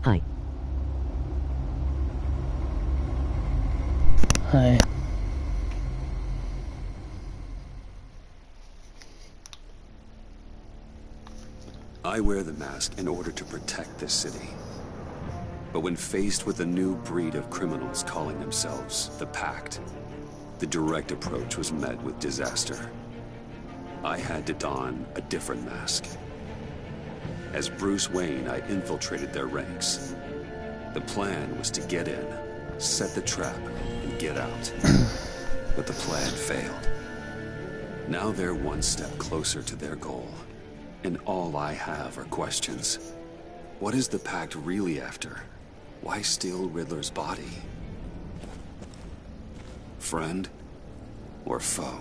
Hi. Hi. I wear the mask in order to protect this city. But when faced with a new breed of criminals calling themselves the Pact, the direct approach was met with disaster. I had to don a different mask. As Bruce Wayne, I infiltrated their ranks. The plan was to get in, set the trap, and get out. But the plan failed. Now they're one step closer to their goal. And all I have are questions. What is the Pact really after? Why steal Riddler's body? Friend or foe?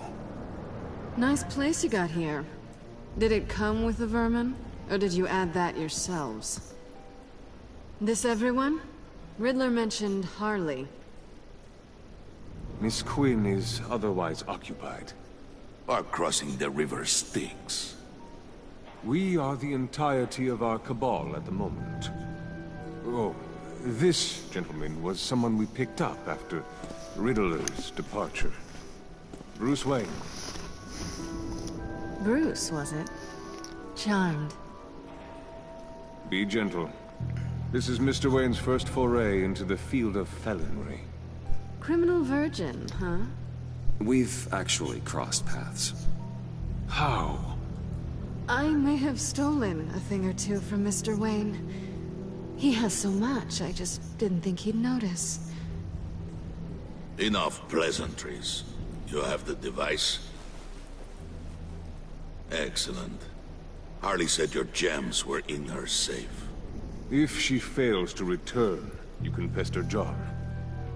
Nice place you got here. Did it come with the vermin? Or did you add that yourselves? This everyone? Riddler mentioned Harley. Miss Quinn is otherwise occupied. Our crossing the river stinks. We are the entirety of our cabal at the moment. Oh, this gentleman was someone we picked up after Riddler's departure. Bruce Wayne. Bruce, was it? Charmed. Be gentle. This is Mr. Wayne's first foray into the field of felonry. Criminal virgin, huh? We've actually crossed paths. How? I may have stolen a thing or two from Mr. Wayne. He has so much, I just didn't think he'd notice. Enough pleasantries. You have the device? Excellent. Harley said your gems were in her safe. If she fails to return, you can pester John.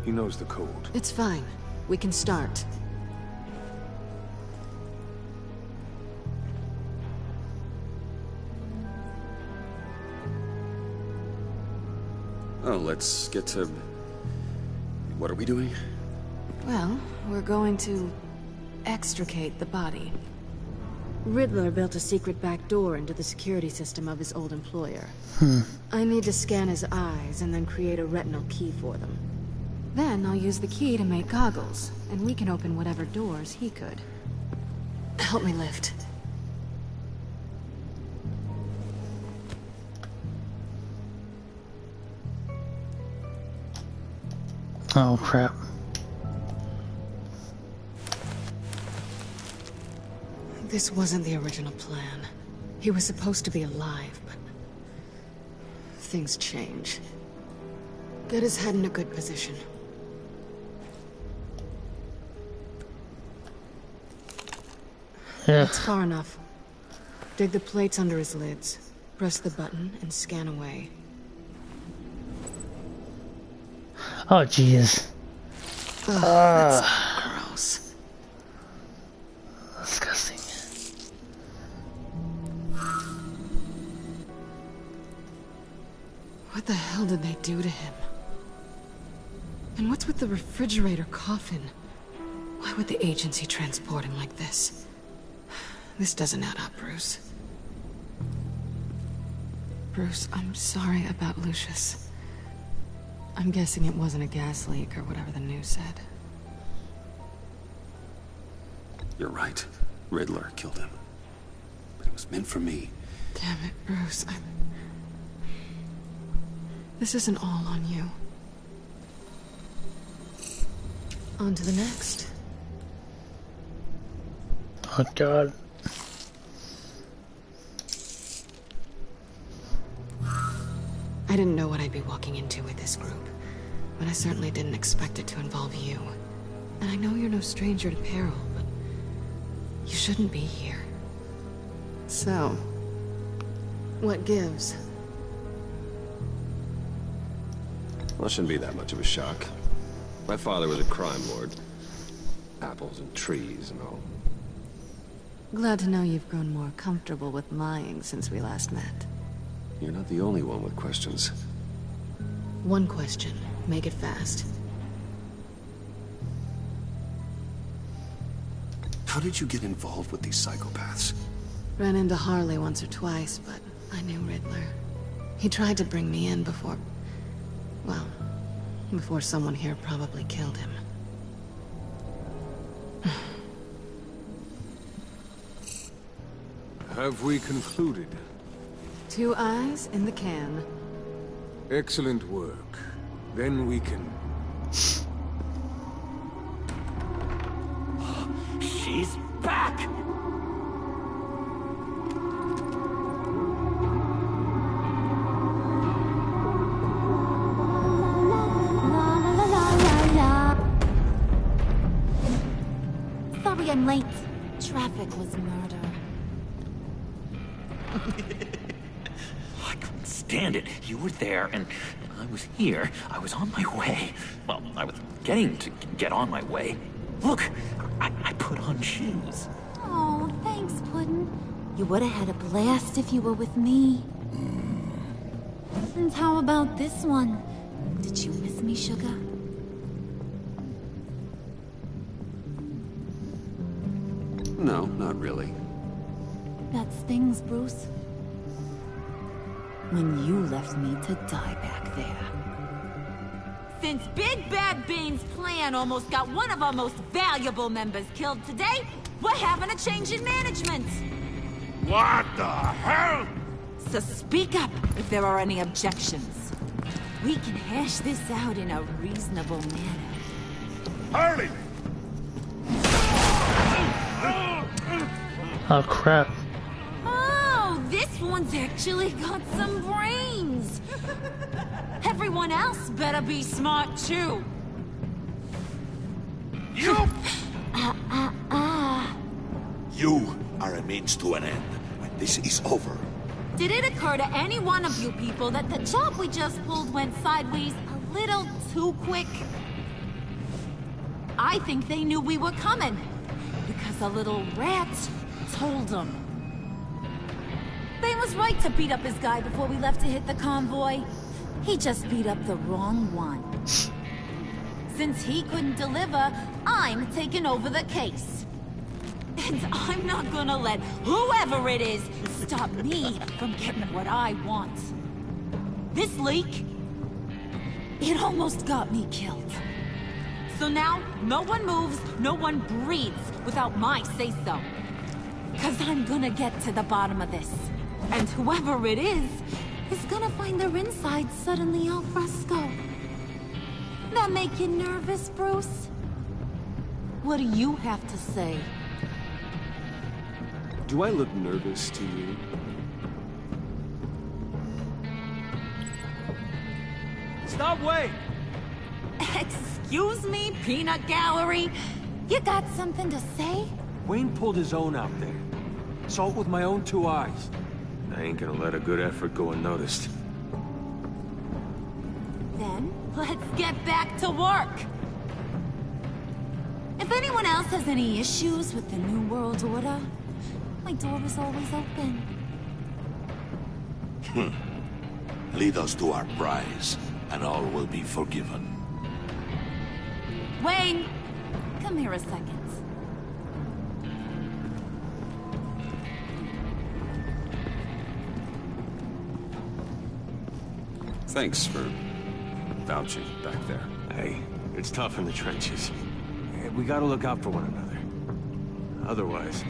He knows the code. It's fine. We can start. Oh, let's get to... What are we doing? Well, we're going to extricate the body. Riddler built a secret back door into the security system of his old employer. I need to scan his eyes and then create a retinal key for them. Then I'll use the key to make goggles, and we can open whatever doors he could. Help me lift. Oh, crap. This wasn't the original plan. He was supposed to be alive, but... things change. Get his head in a good position. Yeah. It's far enough. Dig the plates under his lids. Press the button and scan away. Oh, jeez. Ugh, that's gross. Disgusting. What the hell did they do to him? And what's with the refrigerator coffin? Why would the agency transport him like this? This doesn't add up, Bruce. Bruce, I'm sorry about Lucius. I'm guessing it wasn't a gas leak or whatever the news said. You're right. Riddler killed him. But it was meant for me. Damn it, Bruce. This isn't all on you. On to the next. Oh, God. I didn't know what I'd be walking into with this group, but I certainly didn't expect it to involve you. And I know you're no stranger to peril, but you shouldn't be here. So, what gives? Well, it shouldn't be that much of a shock. My father was a crime lord. Apples and trees and all. Glad to know you've grown more comfortable with lying since we last met. You're not the only one with questions. One question. Make it fast. How did you get involved with these psychopaths? Ran into Harley once or twice, but I knew Riddler. He tried to bring me in before Before someone here probably killed him. Have we concluded? 2 eyes in the can. Excellent work. Then we can... She's back! Sorry I'm late. Traffic was murder. I couldn't stand it. You were there, and I was here. I was on my way. Well, I was getting to get on my way. Look, I put on shoes. Oh, thanks, Puddin'. You would have had a blast if you were with me. And how about this one? Did you miss me, sugar? No, not really. That stings, Bruce. When you left me to die back there. Since Big Bad Bean's plan almost got one of our most valuable members killed today, we're having a change in management. What the hell? So speak up if there are any objections. We can hash this out in a reasonable manner. Harley! Oh crap. Oh, this one's actually got some brains. Everyone else better be smart too. You! You are a means to an end. When this is over, Did it occur to any one of you people that the job we just pulled went sideways a little too quick? I think they knew we were coming, because a little rat told them. Bane was right to beat up his guy before we left to hit the convoy. He just beat up the wrong one. Since he couldn't deliver, I'm taking over the case. And I'm not gonna let whoever it is stop me from getting what I want. This leak, it almost got me killed. So now, no one moves, no one breathes without my say-so. 'Cause I'm gonna get to the bottom of this. And whoever it is gonna find their insides suddenly al fresco. That make you nervous, Bruce? What do you have to say? Do I look nervous to you? Stop, wait! Excuse me, peanut gallery? You got something to say? Wayne pulled his own out there. Saw it with my own 2 eyes. I ain't gonna let a good effort go unnoticed. Then, let's get back to work. If anyone else has any issues with the New World Order, my door is always open. lead us to our prize, and all will be forgiven. Wayne, come here a second. Thanks for vouching back there. Hey, it's tough in the trenches. We gotta look out for one another. Otherwise...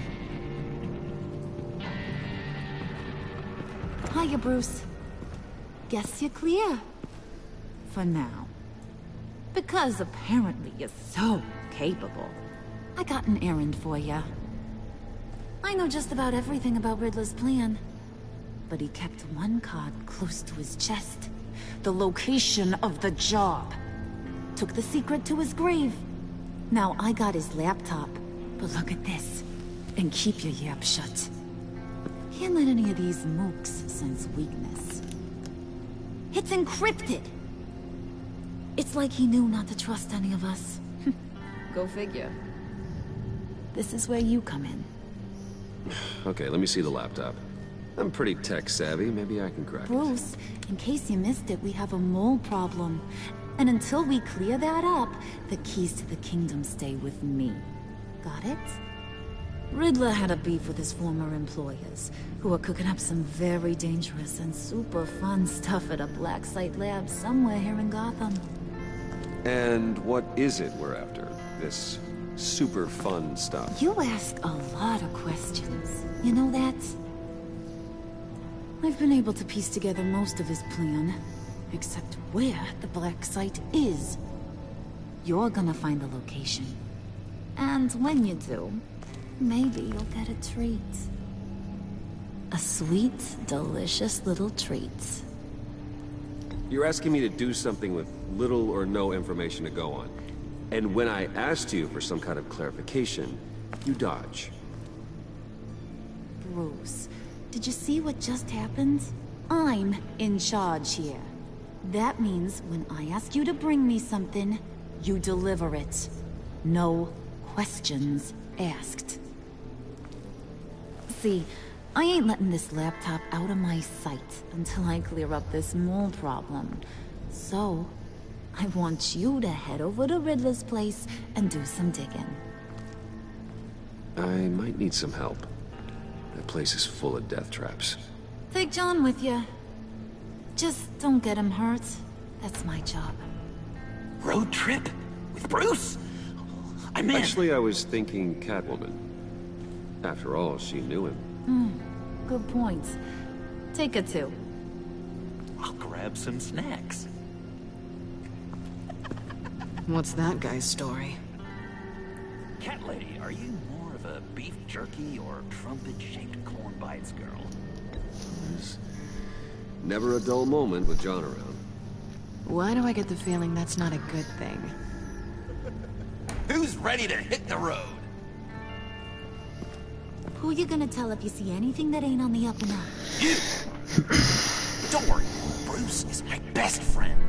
Hiya, Bruce. Guess you're clear. For now. Because apparently you're so capable. I got an errand for you. I know just about everything about Riddler's plan. But he kept one card close to his chest. The location of the job. Took the secret to his grave. Now I got his laptop. But look at this. And keep your yap shut. Can't let any of these mooks sense weakness. It's encrypted. It's like he knew not to trust any of us. Go figure. This is where you come in. Okay, let me see the laptop. I'm pretty tech savvy. Maybe I can crack it. Bruce, in case you missed it, we have a mole problem. And until we clear that up, the keys to the kingdom stay with me. Got it? Riddler had a beef with his former employers, who were cooking up some very dangerous and super fun stuff at a black site lab somewhere here in Gotham. And what is it we're after? This super fun stuff? You ask a lot of questions. You know that? I've been able to piece together most of his plan, except where the black site is. You're gonna find the location. And when you do, maybe you'll get a treat. A sweet, delicious little treat. You're asking me to do something with little or no information to go on. And when I asked you for some kind of clarification, you dodge. Bruce, did you see what just happened? I'm in charge here. That means when I ask you to bring me something, you deliver it. No questions asked. See, I ain't letting this laptop out of my sight until I clear up this mole problem. So, I want you to head over to Riddler's place and do some digging. I might need some help. That place is full of death traps. Take John with you. Just don't get him hurt. That's my job. Road trip? With Bruce? I'm in. Actually, I was thinking Catwoman. After all, she knew him. Good point. Take her too. I'll grab some snacks. What's that guy's story? Cat lady, are you more of a beef jerky or trumpet-shaped corn bites girl? There's never a dull moment with John around. Why do I get the feeling that's not a good thing? Who's ready to hit the road? Who you gonna tell if you see anything that ain't on the up and up? You! Don't worry, Bruce is my best friend.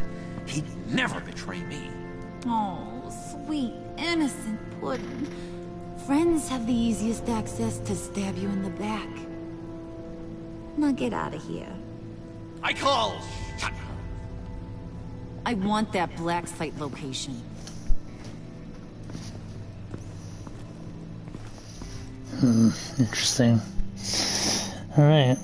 He'd never betray me. Oh, sweet, innocent Puddin'. Friends have the easiest access to stab you in the back. Now get out of here. I call shut. I want that black site location. Interesting. Alright.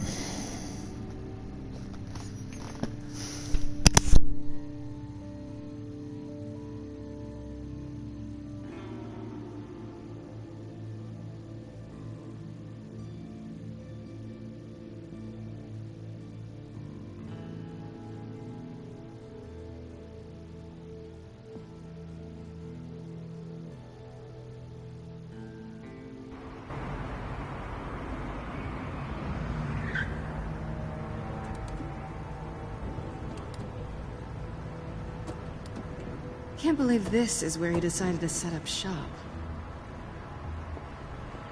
Can't believe this is where he decided to set up shop.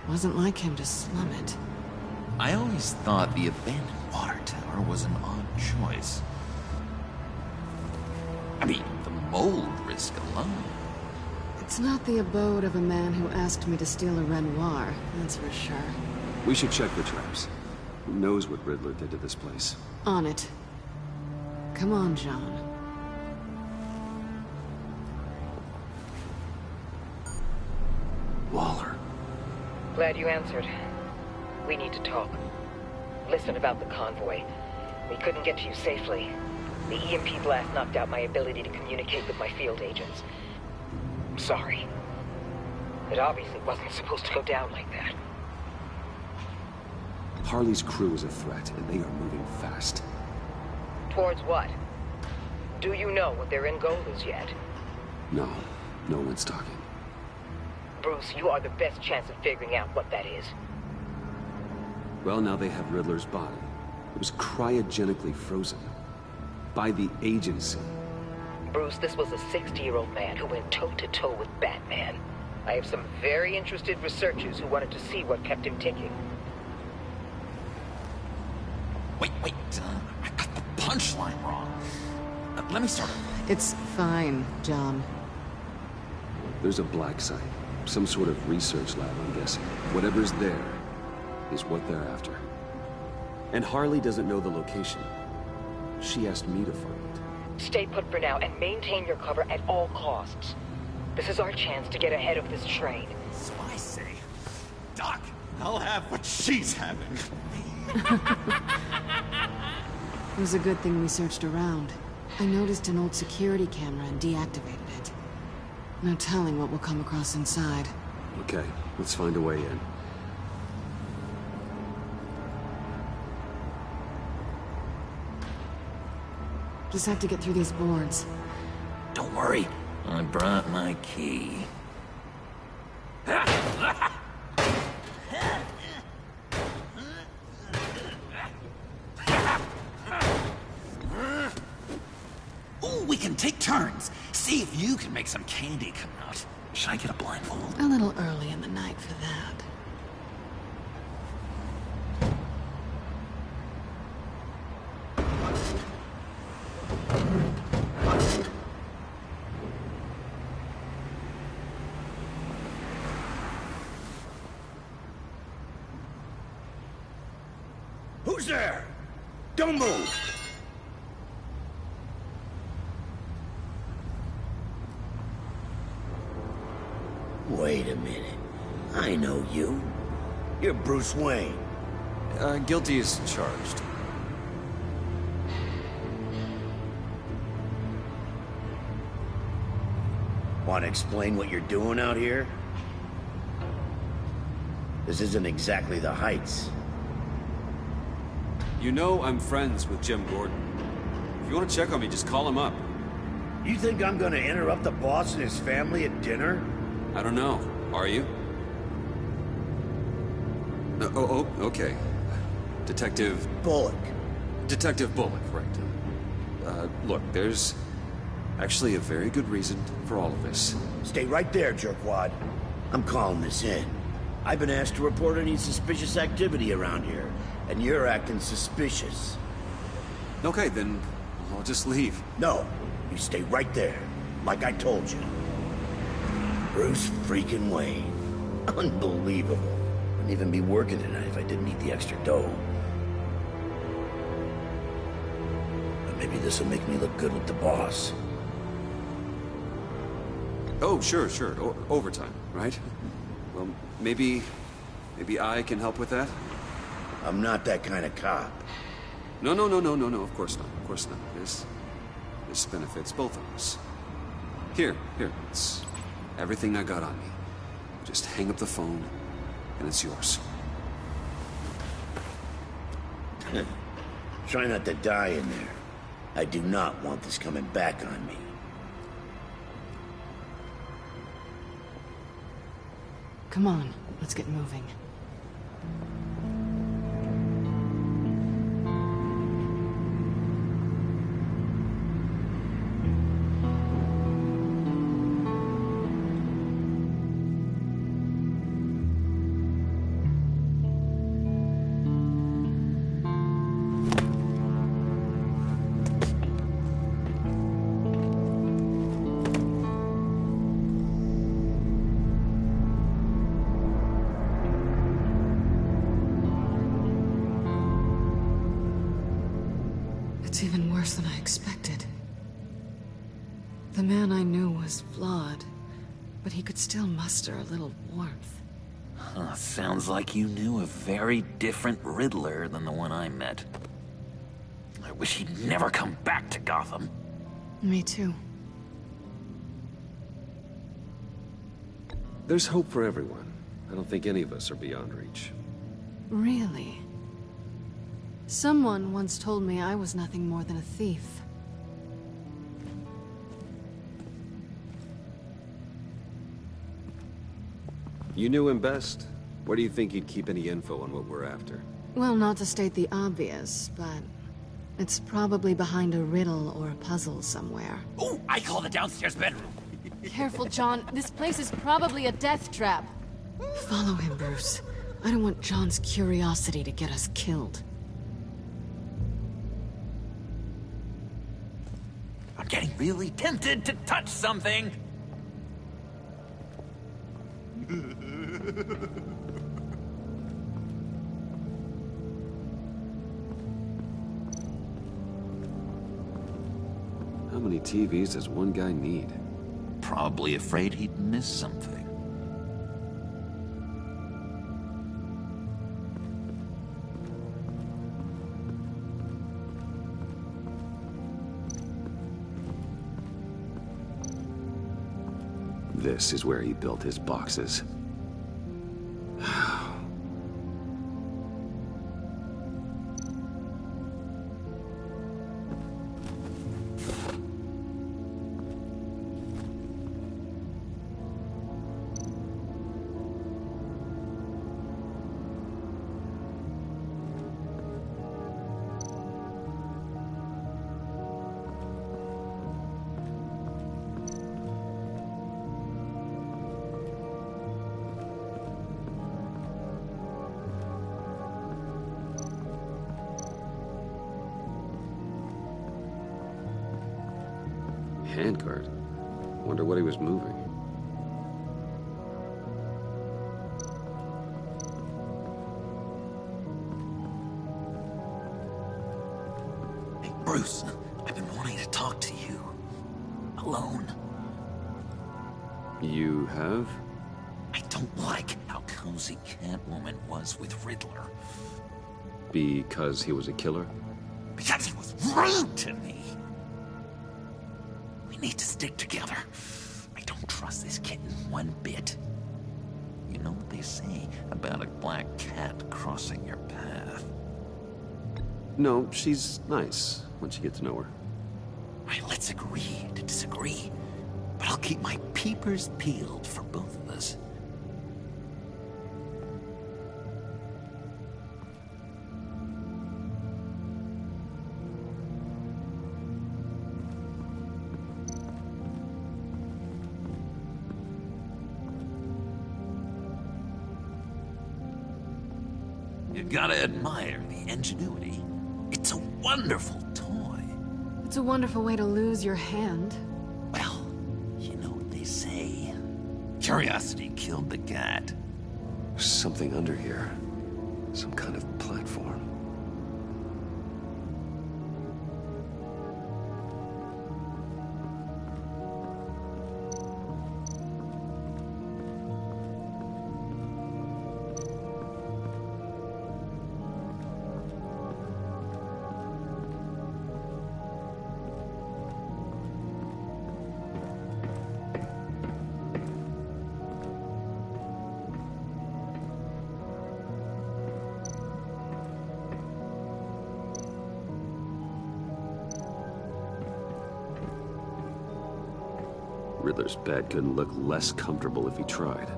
Wasn't like him to slum it. I always thought the abandoned water tower was an odd choice. I mean, the mold risk alone. It's not the abode of a man who asked me to steal a Renoir, that's for sure. We should check the traps. Who knows what Riddler did to this place? On it. Come on, John. Waller. Glad you answered. We need to talk. Listen about the convoy. We couldn't get to you safely. The EMP blast knocked out my ability to communicate with my field agents. I'm sorry. It obviously wasn't supposed to go down like that. Harley's crew is a threat, and they are moving fast. Towards what? Do you know what their end goal is yet? No, no one's talking. Bruce, you are the best chance of figuring out what that is. Well, now they have Riddler's body. It was cryogenically frozen. By the agency. Bruce, this was a 60-year-old man who went toe-to-toe with Batman. I have some very interested researchers who wanted to see what kept him ticking. Wait, I got the punchline wrong. Let me start over. It's fine, John. There's a black site. Some sort of research lab, I'm guessing. Whatever's there is what they're after. And Harley doesn't know the location. She asked me to find it. Stay put for now and maintain your cover at all costs. This is our chance to get ahead of this train. So I say, Doc, I'll have what she's having. It was a good thing we searched around. I noticed an old security camera and deactivated it. No telling what we'll come across inside. Okay, let's find a way in. Just have to get through these boards. Don't worry, I brought my key. Ooh, we can take turns. See if you can make some candy come out. Should I get a blindfold? A little early in the night for that. Who's there? Don't move! Wait a minute. I know you. You're Bruce Wayne. Guilty as charged. Want to explain what you're doing out here? This isn't exactly the Heights. You know I'm friends with Jim Gordon. If you want to check on me, just call him up. You think I'm gonna interrupt the boss and his family at dinner? I don't know. Are you? Okay. Detective... Bullock. Detective Bullock, right. Look, there's actually a very good reason for all of this. Stay right there, jerkwad. I'm calling this in. I've been asked to report any suspicious activity around here, and you're acting suspicious. Okay, then I'll just leave. No, you stay right there, like I told you. Bruce freaking Wayne. Unbelievable. Wouldn't even be working tonight if I didn't need the extra dough. But maybe this'll make me look good with the boss. Oh, sure. Overtime, right? Well, maybe I can help with that? I'm not that kind of cop. No, of course not. This benefits both of us. Here, it's everything I got on me. Just hang up the phone, and it's yours. Try not to die in there. I do not want this coming back on me. Come on, let's get moving. It's even worse than I expected. The man I knew was flawed, but he could still muster a little warmth. Sounds like you knew a very different Riddler than the one I met. I wish he'd never come back to Gotham. Me too. There's hope for everyone. I don't think any of us are beyond reach. Really? Someone once told me I was nothing more than a thief. You knew him best. Where do you think he'd keep any info on what we're after? Well, not to state the obvious, but it's probably behind a riddle or a puzzle somewhere. Oh, I call the downstairs bedroom. Careful, John. This place is probably a death trap. Follow him, Bruce. I don't want John's curiosity to get us killed. I'm getting really tempted to touch something. How many TVs does one guy need? Probably afraid he'd miss something. This is where he built his boxes. Handcart? Wonder what he was moving. Hey, Bruce, I've been wanting to talk to you. Alone. You have? I don't like how cozy Catwoman was with Riddler. Because he was a killer? Because he was rude to me. We need to stick together. I don't trust this kitten one bit. You know what they say about a black cat crossing your path? No, she's nice once you get to know her. Right, let's agree to disagree. But I'll keep my peepers peeled for both of us. You gotta admire the ingenuity. It's a wonderful toy. It's a wonderful way to lose your hand. Well, you know what they say. Curiosity killed the cat. There's something under here. Some kind of platform. Riddler's bed couldn't look less comfortable if he tried.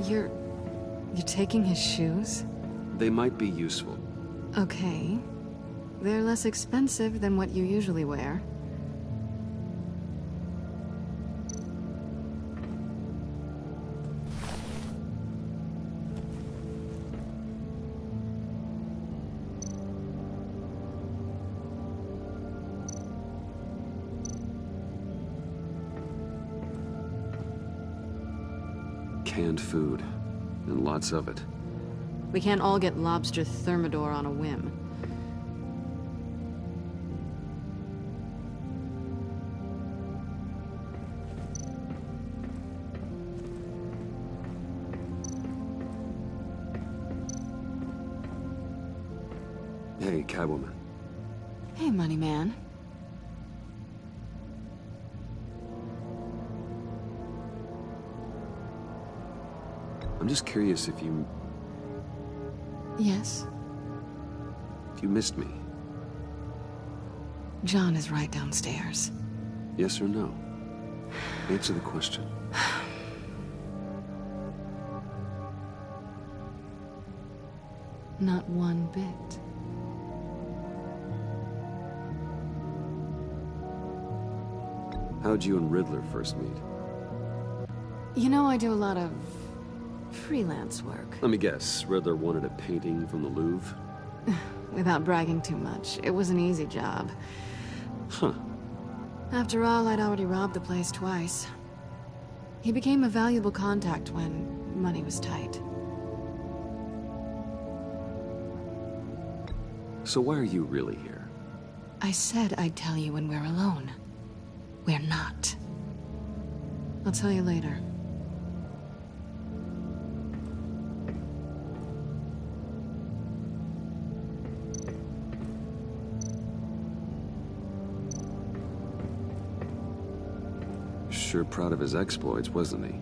You're taking his shoes? They might be useful. Okay. They're less expensive than what you usually wear. Canned food, and lots of it. We can't all get lobster thermidor on a whim. Hey, Catwoman. Hey, Money Man. I'm just curious if you Yes? missed me. John is right downstairs. Yes or no? Answer the question. Not one bit. How'd you and Riddler first meet? You know, I do a lot of freelance work. Let me guess, Riddler wanted a painting from the Louvre? Without bragging too much, it was an easy job. Huh. After all, I'd already robbed the place twice. He became a valuable contact when money was tight. So why are you really here? I said I'd tell you when we're alone. We're not. I'll tell you later. sure proud of his exploits, wasn't he?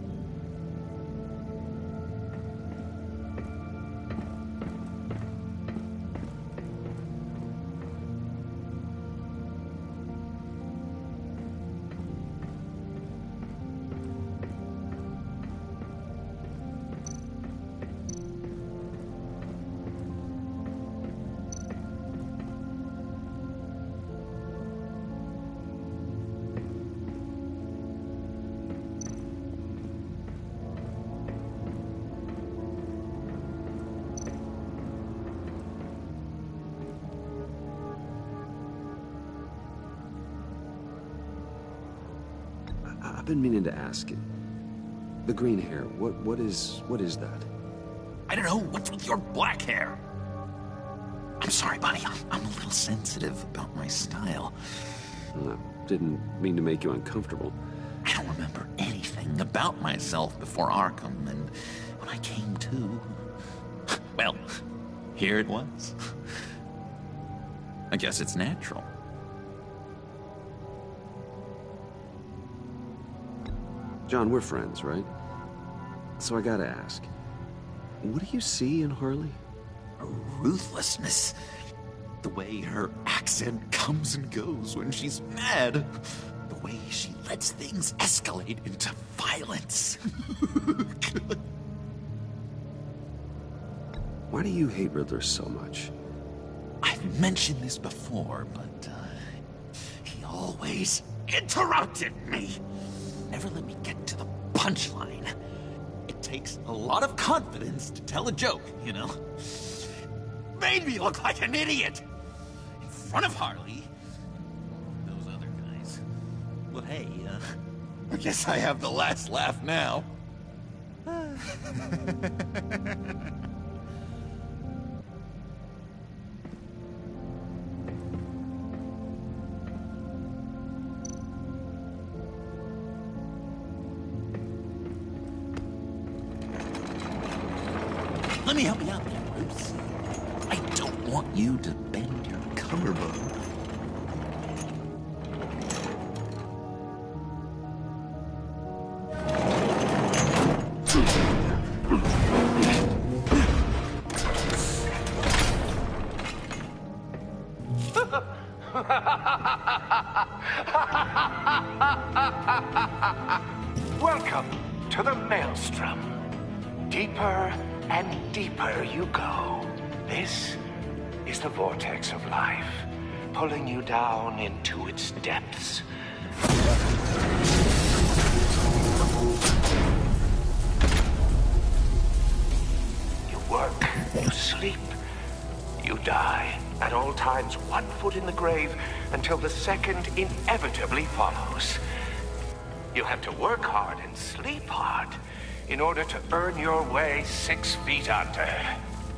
I've been meaning to ask you. The green hair, what is that? I don't know. What's with your black hair? I'm sorry, buddy. I'm a little sensitive about my style. Well, I didn't mean to make you uncomfortable. I don't remember anything about myself before Arkham, and when I came to, well, here it was. I guess it's natural. John, we're friends, right? So I gotta ask, what do you see in Harley? A ruthlessness. The way her accent comes and goes when she's mad. The way she lets things escalate into violence. Why do you hate Riddler so much? I've mentioned this before, but he always interrupted me. Never let me get to the punchline. It takes a lot of confidence to tell a joke, you know? Made me look like an idiot! In front of Harley. Those other guys. Well, hey, I guess I have the last laugh now. Let me help you out there, Bruce. I don't want you to bend your collarbone. Welcome to the Maelstrom. Deeper and deeper you go. This is the vortex of life, pulling you down into its depths. You work, you sleep, you die. At all times, 1 foot in the grave until the second inevitably follows. You have to work hard and sleep hard in order to earn your way 6 feet under.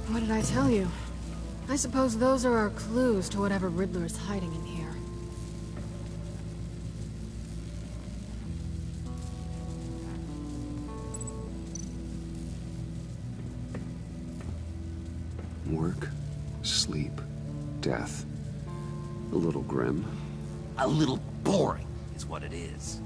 What did I tell you? I suppose those are our clues to whatever Riddler is hiding in here. Work, sleep, death. A little grim. A little boring is what it is.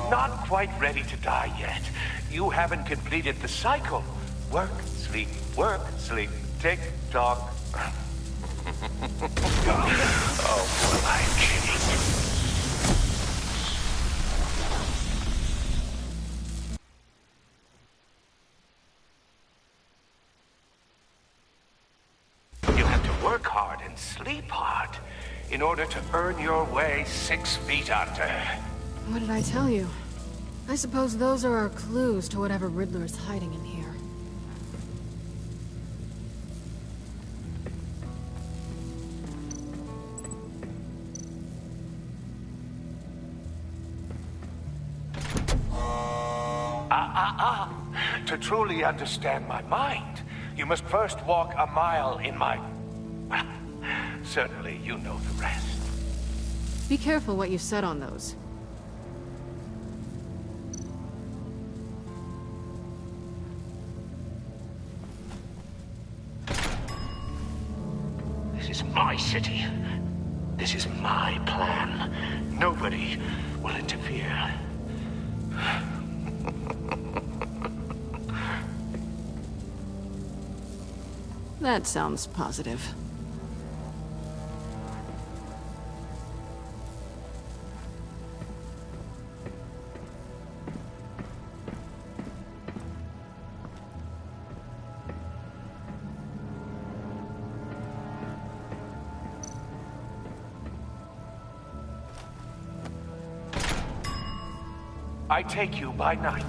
Not quite ready to die yet. You haven't completed the cycle. Work, sleep, tick tock. Oh, well, I'm kidding. You have to work hard and sleep hard in order to earn your way 6 feet under. What did I tell you? I suppose those are our clues to whatever Riddler is hiding in here. To truly understand my mind, you must first walk a mile in my... Well, certainly you know the rest. Be careful what you set on those. This is my city. This is my plan. Nobody will interfere. That sounds positive. I take you by night.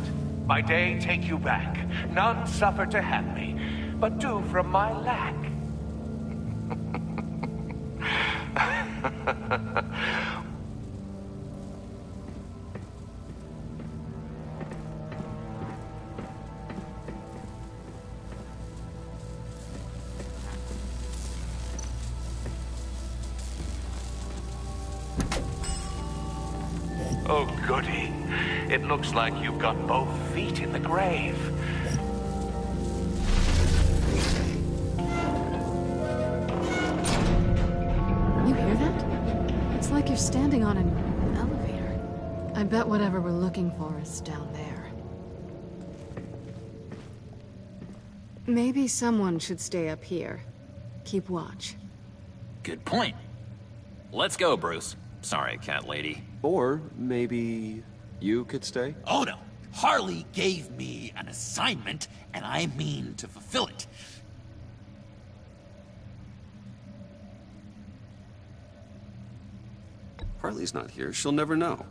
By day take you back. None suffer to have me, but do from my lack. Oh, goody. It looks like you've got both feet in the grave. You hear that? It's like you're standing on an elevator. I bet whatever we're looking for is down there. Maybe someone should stay up here. Keep watch. Good point. Let's go, Bruce. Sorry, cat lady. Or maybe you could stay? Oh no. Harley gave me an assignment, and I mean to fulfill it. Harley's not here. She'll never know.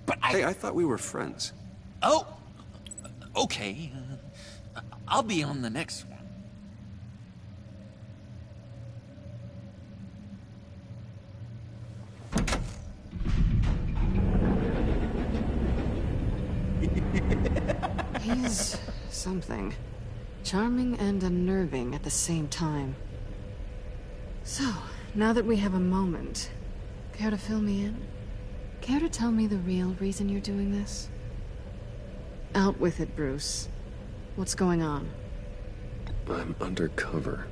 But Hey, I thought we were friends. Oh, okay. I'll be on the next one. He's something. Charming and unnerving at the same time. So, now that we have a moment, care to fill me in? Care to tell me the real reason you're doing this? Out with it, Bruce. What's going on? I'm undercover.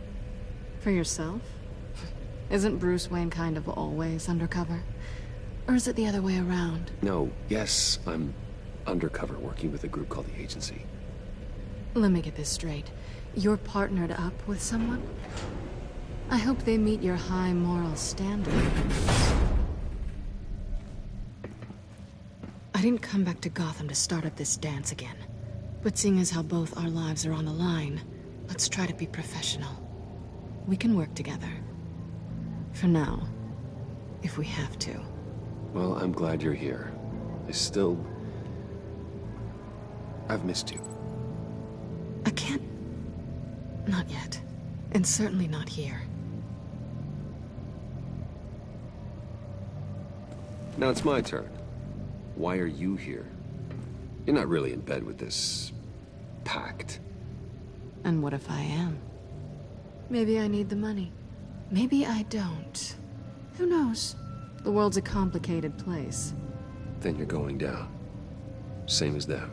For yourself? Isn't Bruce Wayne kind of always undercover? Or is it the other way around? No, yes, I'm undercover working with a group called the Agency. Let me get this straight. You're partnered up with someone? I hope they meet your high moral standard. I didn't come back to Gotham to start up this dance again. But seeing as how both our lives are on the line, let's try to be professional. We can work together. For now. If we have to. Well, I'm glad you're here. I've missed you. I can't... Not yet. And certainly not here. Now it's my turn. Why are you here? You're not really in bed with this... pact. And what if I am? Maybe I need the money. Maybe I don't. Who knows? The world's a complicated place. Then you're going down. Same as them.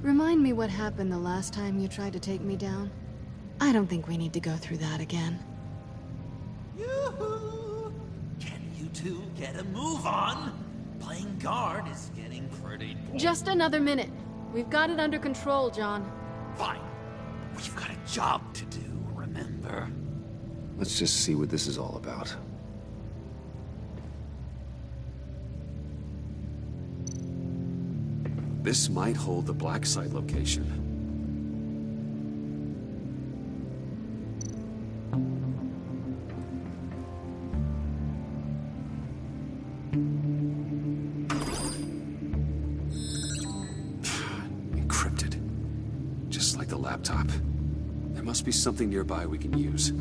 Remind me what happened the last time you tried to take me down. I don't think we need to go through that again. Yoo-hoo! Can you two get a move on? Playing guard is getting pretty boring. Just another minute. We've got it under control, John. Fine. We've got a job to do, remember? Let's just see what this is all about. This might hold the black site location. Encrypted. Just like the laptop. There must be something nearby we can use.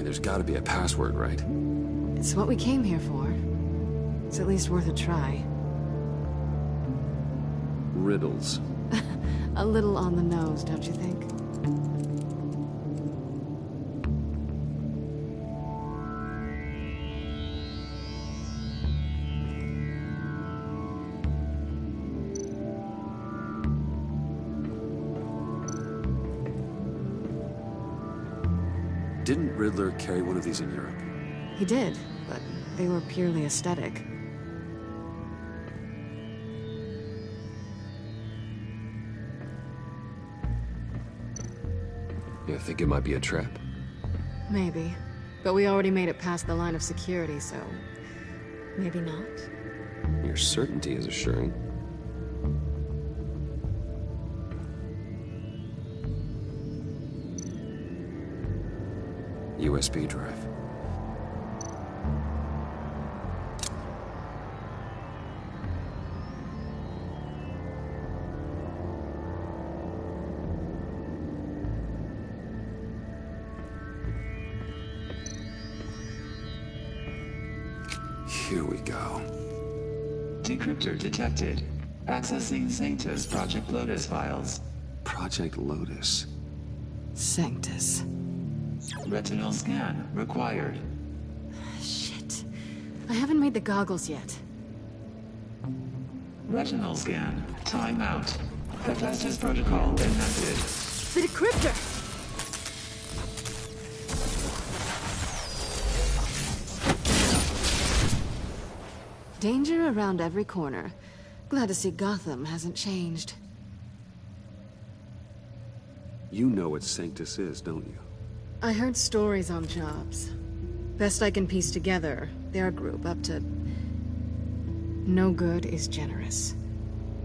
There's gotta be a password, right? It's what we came here for. It's at least worth a try. Riddles. A little on the nose, don't you think? Didn't Riddler carry one of these in Europe? He did, but they were purely aesthetic. You think it might be a trap? Maybe. But we already made it past the line of security, so... maybe not? Your certainty is assuring. USB drive. Here we go. Decryptor detected. Accessing Sanctus Project Lotus files. Project Lotus. Sanctus. Retinal scan required. Shit. I haven't made the goggles yet. Retinal scan. Timeout. Hephaestus protocol enacted. The decryptor! Danger around every corner. Glad to see Gotham hasn't changed. You know what Sanctus is, don't you? I heard stories on jobs. Best I can piece together, their group up to... no good is generous.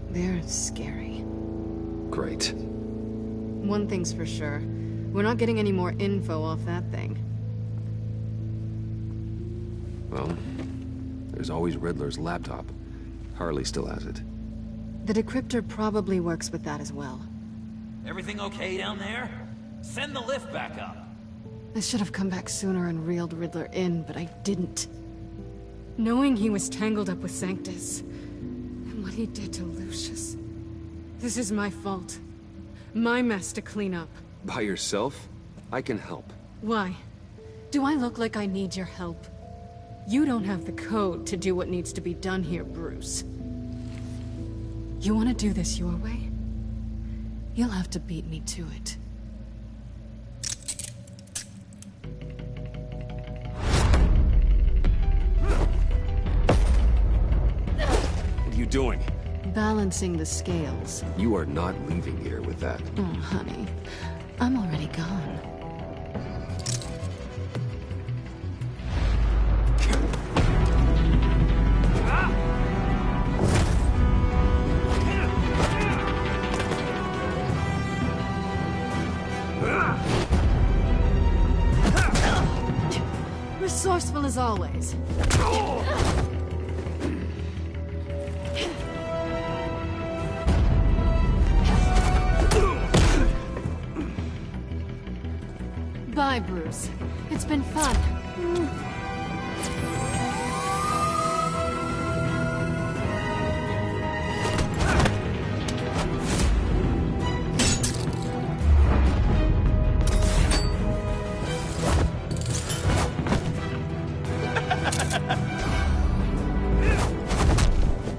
They're scary. Great. One thing's for sure. We're not getting any more info off that thing. Well, there's always Riddler's laptop. Harley still has it. The decryptor probably works with that as well. Everything okay down there? Send the lift back up. I should have come back sooner and reeled Riddler in, but I didn't. Knowing he was tangled up with Sanctus, and what he did to Lucius. This is my fault. My mess to clean up. By yourself? I can help. Why? Do I look like I need your help? You don't have the code to do what needs to be done here, Bruce. You want to do this your way? You'll have to beat me to it. What are you doing? Balancing the scales. You are not leaving here with that. Oh, honey. I'm already gone. Resourceful as always. Bye, Bruce. It's been fun.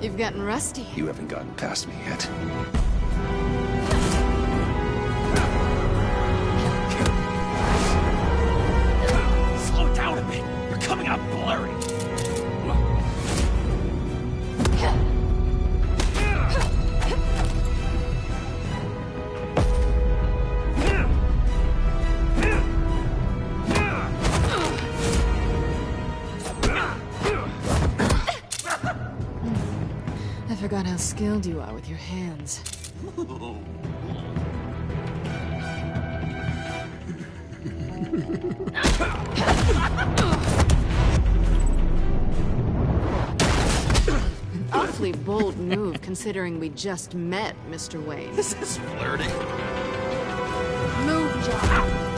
You've gotten rusty. You haven't gotten past me yet. Slow down a bit. You're coming out blurry. I forgot how skilled you are with your hands. An awfully bold move, considering we just met, Mr. Wayne. This is flirting. Move, John.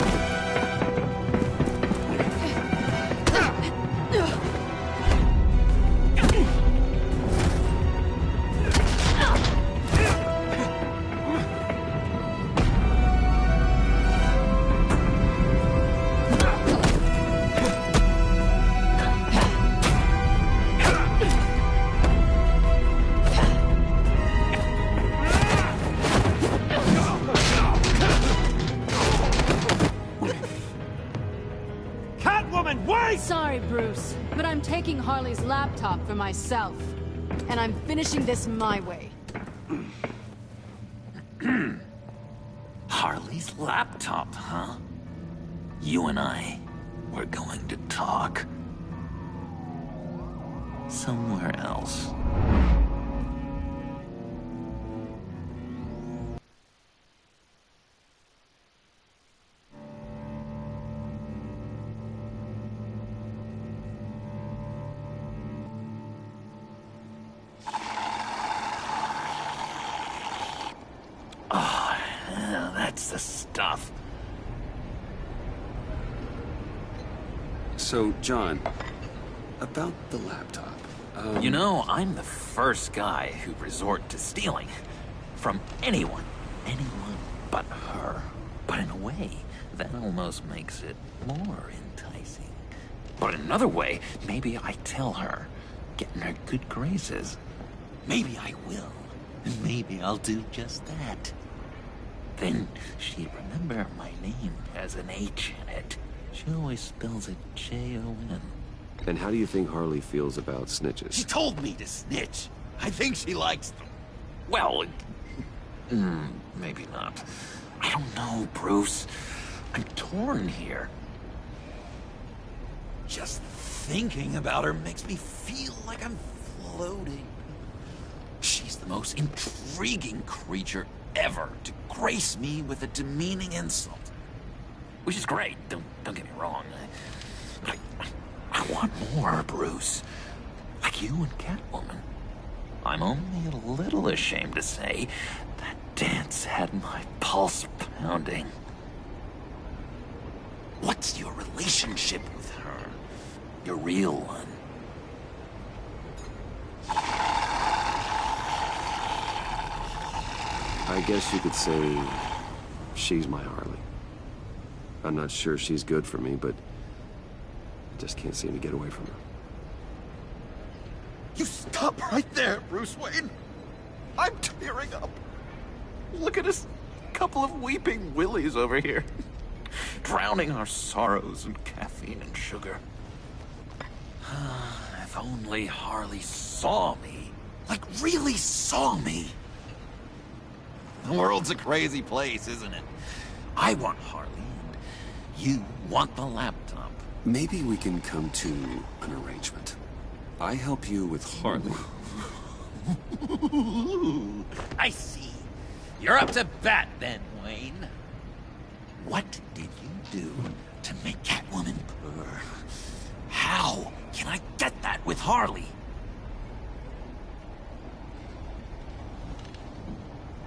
sorry, Bruce, but I'm taking Harley's laptop for myself. And I'm finishing this my way. Harley's laptop, huh? You and I, we're going to talk. Somewhere else. Oh, yeah, that's the stuff. So, John, about the laptop. You know, I'm the first guy who'd resort to stealing. From anyone. Anyone but her. But in a way, that almost makes it more enticing. But in another way, maybe I tell her, get in her good graces. Maybe I will. And maybe I'll do just that. Then she'd remember my name has an H in it. She always spells it J-O-N. And how do you think Harley feels about snitches? She told me to snitch. I think she likes them. Well, maybe not. I don't know, Bruce. I'm torn here. Just thinking about her makes me feel like I'm floating. She's the most intriguing creature ever to grace me with a demeaning insult. Which is great, don't get me wrong. I want more, Bruce. Like you and Catwoman. I'm only a little ashamed to say that dance had my pulse pounding. What's your relationship with her? Your real one. I guess you could say she's my Harley. I'm not sure she's good for me, but I just can't seem to get away from her. You stop right there, Bruce Wayne. I'm tearing up. Look at us, couple of weeping willies over here. Drowning our sorrows in caffeine and sugar. If only Harley saw me. Like, really saw me. The world's a crazy place, isn't it? I want Harley, and you want the laptop. Maybe we can come to an arrangement. I help you with Harley. I see. You're up to bat then, Wayne. What did you do to make Catwoman purr? How can I get that with Harley?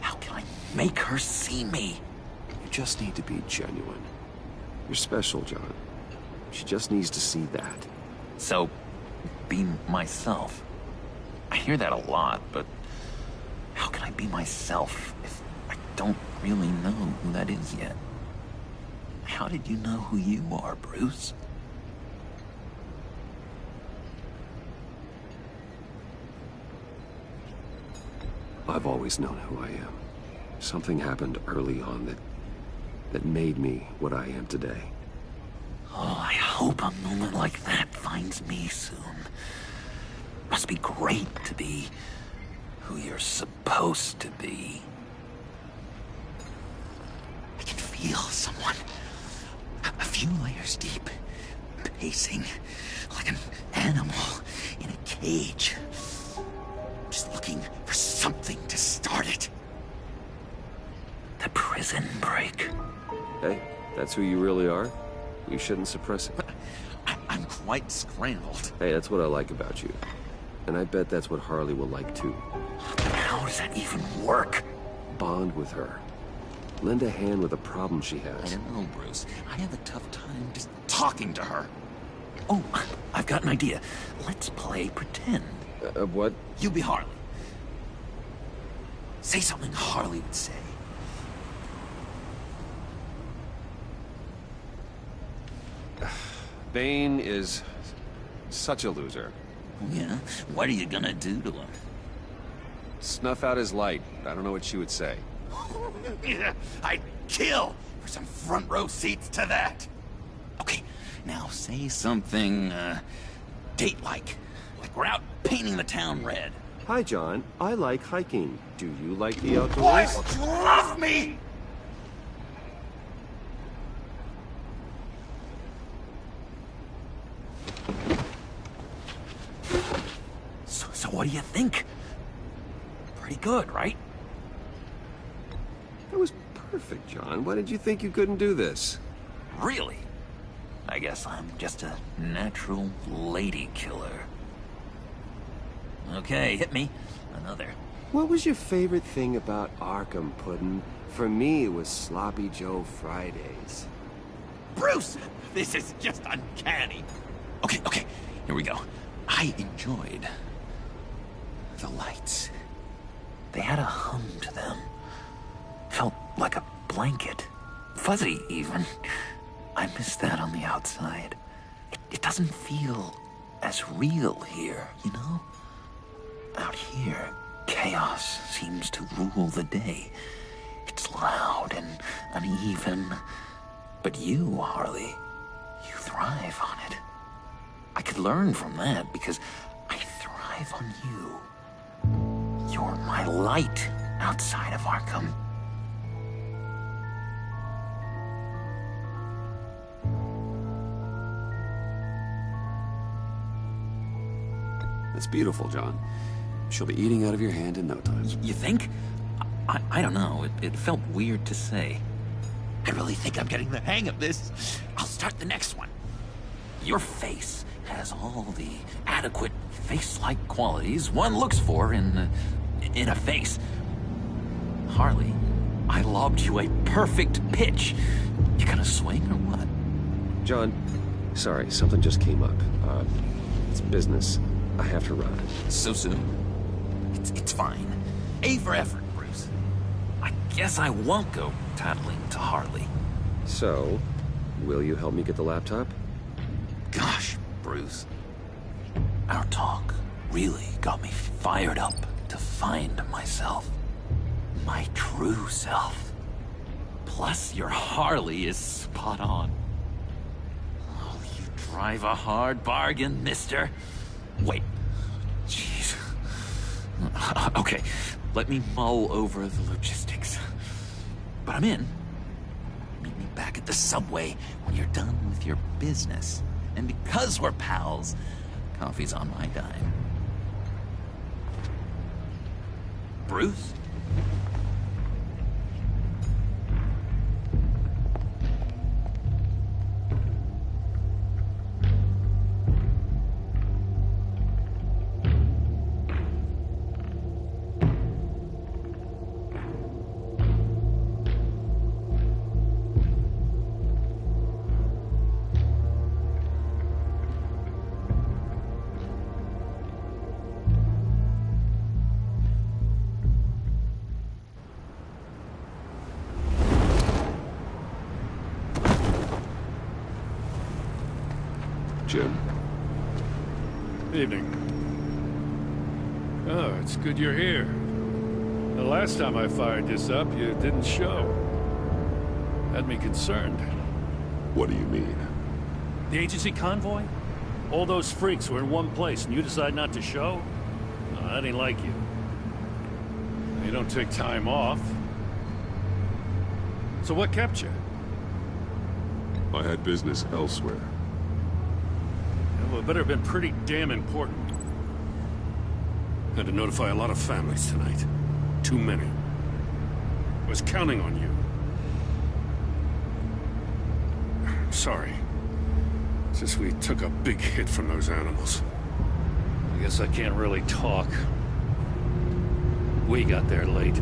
How can I make her see me? You just need to be genuine. You're special, John. She just needs to see that. So, be myself. I hear that a lot, but how can I be myself if I don't really know who that is yet? How did you know who you are, Bruce? I've always known who I am. Something happened early on that made me what I am today. Oh, I hope a moment like that finds me soon. Must be great to be who you're supposed to be. I can feel someone a few layers deep, pacing like an animal in a cage. Just looking for something to start it. The prison break. Hey, that's who you really are? You shouldn't suppress it. I'm quite scrambled. Hey, that's what I like about you. And I bet that's what Harley will like too. How does that even work? Bond with her. Lend a hand with a problem she I has. don't know, Bruce. I have a tough time just talking to her. Oh, I've got an idea. Let's play pretend. What? You be Harley. Say something Harley would say. Bane is such a loser. Yeah? What are you gonna do to him? Snuff out his light. I don't know what she would say. I'd kill for some front row seats to that. Okay, now say something, date-like. Like we're out painting the town red. Hi, John. I like hiking. Do you like the outdoors? Boy, you love me! So what do you think? Pretty good, right? That was perfect, John. Why did you think you couldn't do this? Really? I guess I'm just a natural lady killer. Okay, hit me. Another. What was your favorite thing about Arkham, Puddin'? For me, it was Sloppy Joe Fridays. Bruce! This is just uncanny. Okay, here we go. I enjoyed the lights. They had a hum to them. Felt like a blanket. Fuzzy, even. I miss that on the outside. It doesn't feel as real here, you know? Out here, chaos seems to rule the day. It's loud and uneven. But you, Harley, you thrive on it. I could learn from that because I thrive on you. You're my light outside of Arkham. That's beautiful, John. She'll be eating out of your hand in no time. You think? I don't know. It felt weird to say. I really think I'm getting the hang of this. I'll start the next one. Your face has all the adequate face-like qualities one looks for in a face. Harley, I lobbed you a perfect pitch. You gonna swing or what? John, sorry, something just came up. It's business. I have to run. So soon? It's fine. A for effort, Bruce. I guess I won't go tattling to Harley. So, will you help me get the laptop? Gosh, Bruce. Our talk really got me fired up to find myself. My true self. Plus, your Harley is spot on. Oh, you drive a hard bargain, mister. Wait. Jeez. Okay, let me mull over the logistics. But I'm in. Meet me back at the subway when you're done with your business. And because we're pals, coffee's on my dime. Bruce? Jim. Evening. Oh, it's good you're here. The last time I fired this up, you didn't show. Had me concerned. What do you mean? The agency convoy? All those freaks were in one place and you decide not to show? No, that ain't like you. You don't take time off. So what kept you? I had business elsewhere. Well, it better have been pretty damn important. Had to notify a lot of families tonight. Too many. I was counting on you. Sorry. Since we took a big hit from those animals. I guess I can't really talk. We got there late.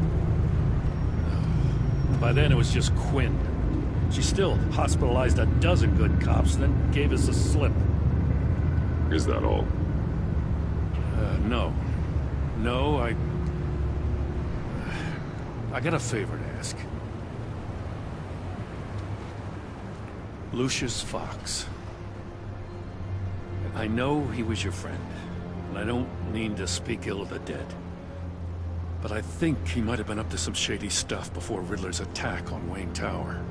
By then it was just Quinn. She still hospitalized a dozen good cops, then gave us a slip. Is that all? No. No, I got a favor to ask. Lucius Fox. I know he was your friend, and I don't mean to speak ill of the dead. But I think he might have been up to some shady stuff before Riddler's attack on Wayne Tower.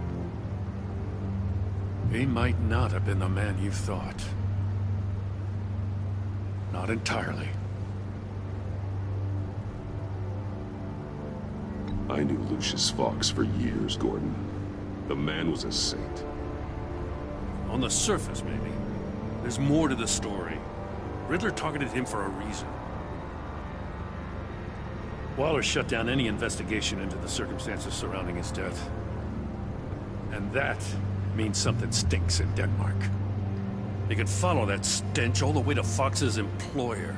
He might not have been the man you thought. Not entirely. I knew Lucius Fox for years, Gordon. The man was a saint. On the surface, maybe. There's more to the story. Riddler targeted him for a reason. Waller shut down any investigation into the circumstances surrounding his death. And that means something stinks in Denmark. They could follow that stench all the way to Fox's employer.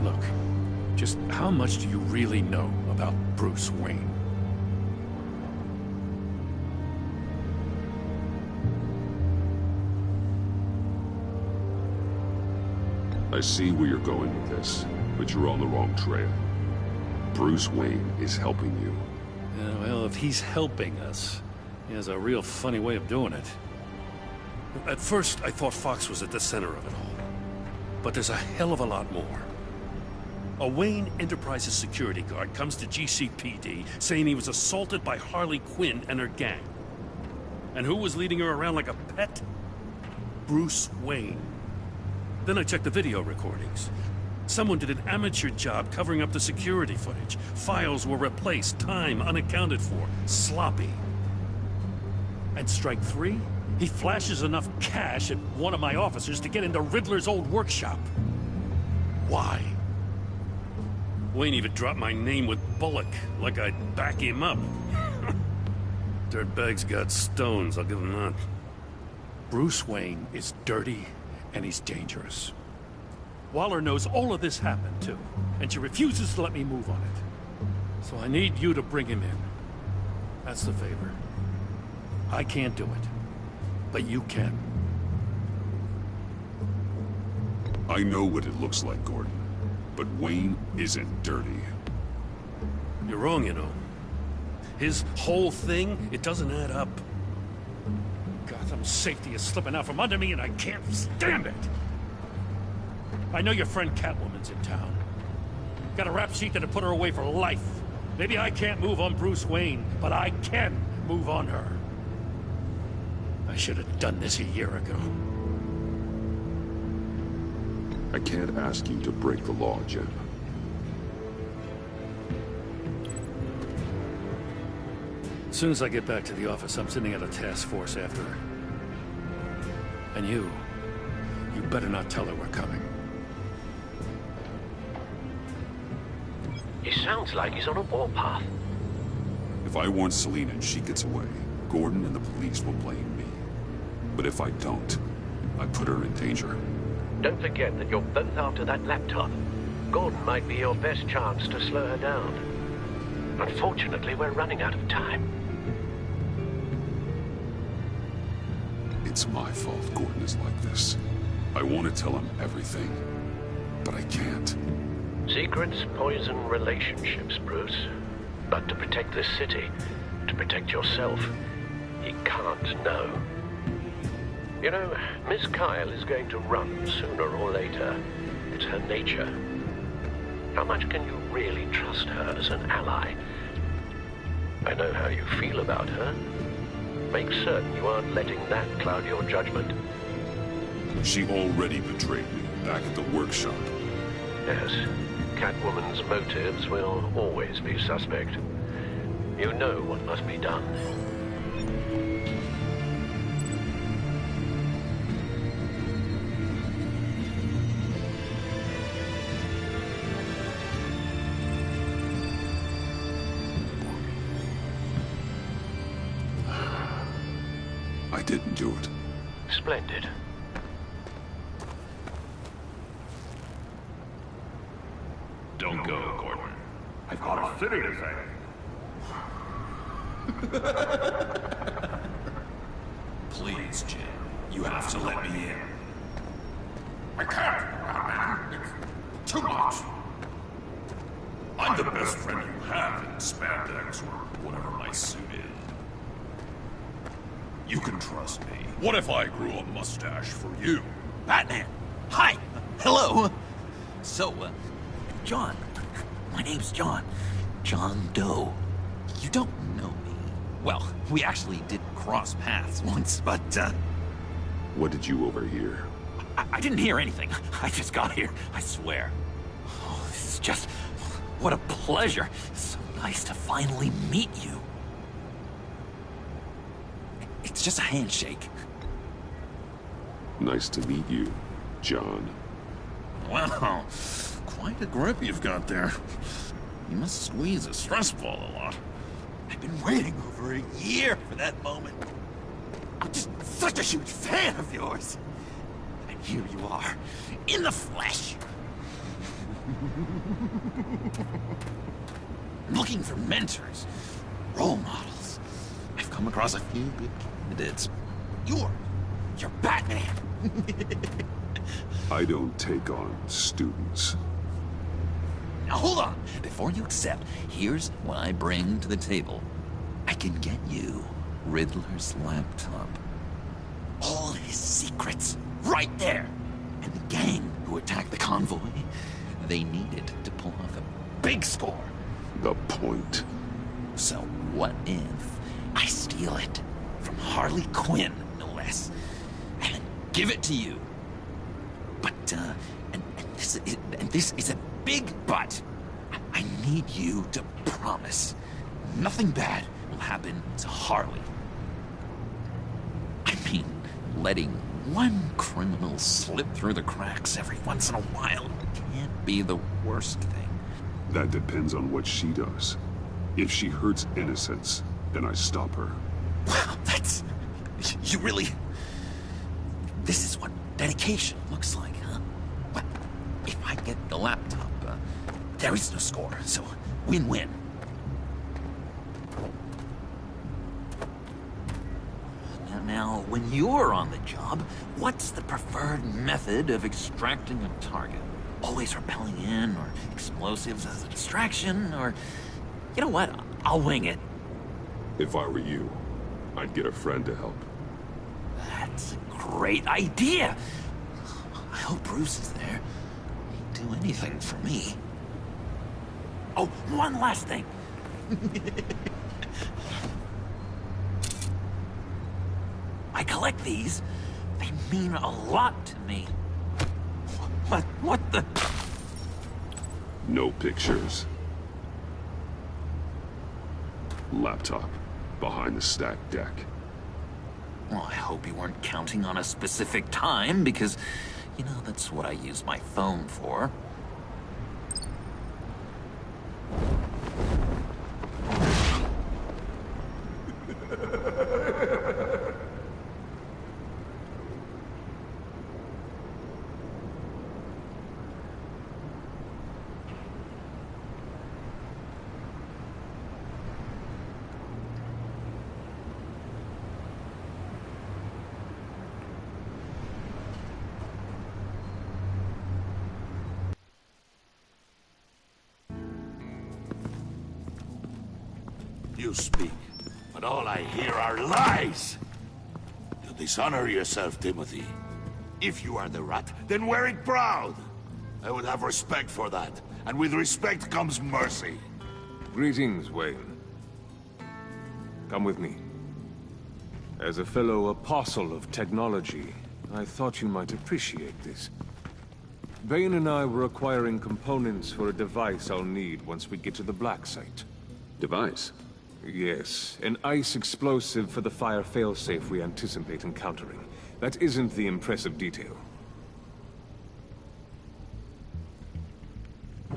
Look, just how much do you really know about Bruce Wayne? I see where you're going with this, but you're on the wrong trail. Bruce Wayne is helping you. Yeah, well, if he's helping us, he has a real funny way of doing it. At first, I thought Fox was at the center of it all. But there's a hell of a lot more. A Wayne Enterprises security guard comes to GCPD saying he was assaulted by Harley Quinn and her gang. And who was leading her around like a pet? Bruce Wayne. Then I checked the video recordings. Someone did an amateur job covering up the security footage. Files were replaced, time unaccounted for, sloppy. And strike three? He flashes enough cash at one of my officers to get into Riddler's old workshop. Why? Wayne even dropped my name with Bullock, like I'd back him up. Dirtbag's got stones, I'll give him that. Bruce Wayne is dirty, and he's dangerous. Waller knows all of this happened, too, and she refuses to let me move on it. So I need you to bring him in. That's the favor. I can't do it, but you can. I know what it looks like, Gordon, but Wayne isn't dirty. You're wrong, you know. His whole thing, it doesn't add up. Gotham's safety is slipping out from under me, and I can't stand it! I know your friend Catwoman's in town. Got a rap sheet that'll put her away for life. Maybe I can't move on Bruce Wayne, but I can move on her. I should have done this a year ago. I can't ask you to break the law, Jim. As soon as I get back to the office, I'm sending out a task force after her. And you better not tell her we're coming. He sounds like he's on a warpath. If I warn Selina and she gets away, Gordon and the police will blame me. But if I don't, I put her in danger. Don't forget that you're both after that laptop. Gordon might be your best chance to slow her down. Unfortunately, we're running out of time. It's my fault Gordon is like this. I want to tell him everything, but I can't. Secrets poison relationships, Bruce. But to protect this city, to protect yourself, he can't know. You know, Miss Kyle is going to run sooner or later. It's her nature. How much can you really trust her as an ally? I know how you feel about her. Make certain you aren't letting that cloud your judgment. She already betrayed me back at the workshop. Yes, Catwoman's motives will always be suspect. You know what must be done. I didn't do it. Splendid. Don't go, Gordon. I've got a city to save. Please, Jim. You have to let me in. I can't, Batman. It's too much. I'm the best friend you have in spandex or whatever my suit is. You can trust me. What if I grew a mustache for you? Batman! Hi! Hello! So, John. My name's John. John Doe. You don't know me. Well, we actually did cross paths once, but, What did you overhear? I didn't hear anything. I just got here, I swear. Oh, this is just... what a pleasure. So nice to finally meet you. It's just a handshake. Nice to meet you, John. Wow, quite a grip you've got there. You must squeeze a stress ball a lot. I've been waiting over a year for that moment. I'm just such a huge fan of yours. And here you are, in the flesh. Looking for mentors, role models. I've come across a few good candidates. You're Batman. I don't take on students. Now hold on. Before you accept, here's what I bring to the table. I can get you Riddler's laptop. All his secrets, right there. And the gang who attacked the convoy, they needed to pull off a big score. The point. So what if I steal it from Harley Quinn, no less, and then give it to you? But, and this is a big but. I need you to promise nothing bad will happen to Harley. I mean, letting one criminal slip through the cracks every once in a while can't be the worst thing. That depends on what she does. If she hurts innocents, then I stop her. Wow, that's... you really... This is what dedication looks like, huh? Well, if I get the laptop, there is no score, so win-win. Now, when you're on the job, what's the preferred method of extracting a target? Always rappelling in, or explosives as a distraction, or... You know what? I'll wing it. If I were you, I'd get a friend to help. That's a great idea! I hope Bruce is there. He'd do anything for me. Oh, one last thing. I collect these. They mean a lot to me. What the... No pictures. Laptop. Behind the stacked deck. Well, I hope you weren't counting on a specific time, because, you know, that's what I use my phone for. You speak, but all I hear are lies! You dishonor yourself, Timothy. If you are the rat, then wear it proud! I would have respect for that, and with respect comes mercy. Greetings, Wayne. Come with me. As a fellow apostle of technology, I thought you might appreciate this. Bane and I were acquiring components for a device I'll need once we get to the Black Site. Device? Yes, an ice explosive for the fire failsafe we anticipate encountering. That isn't the impressive detail.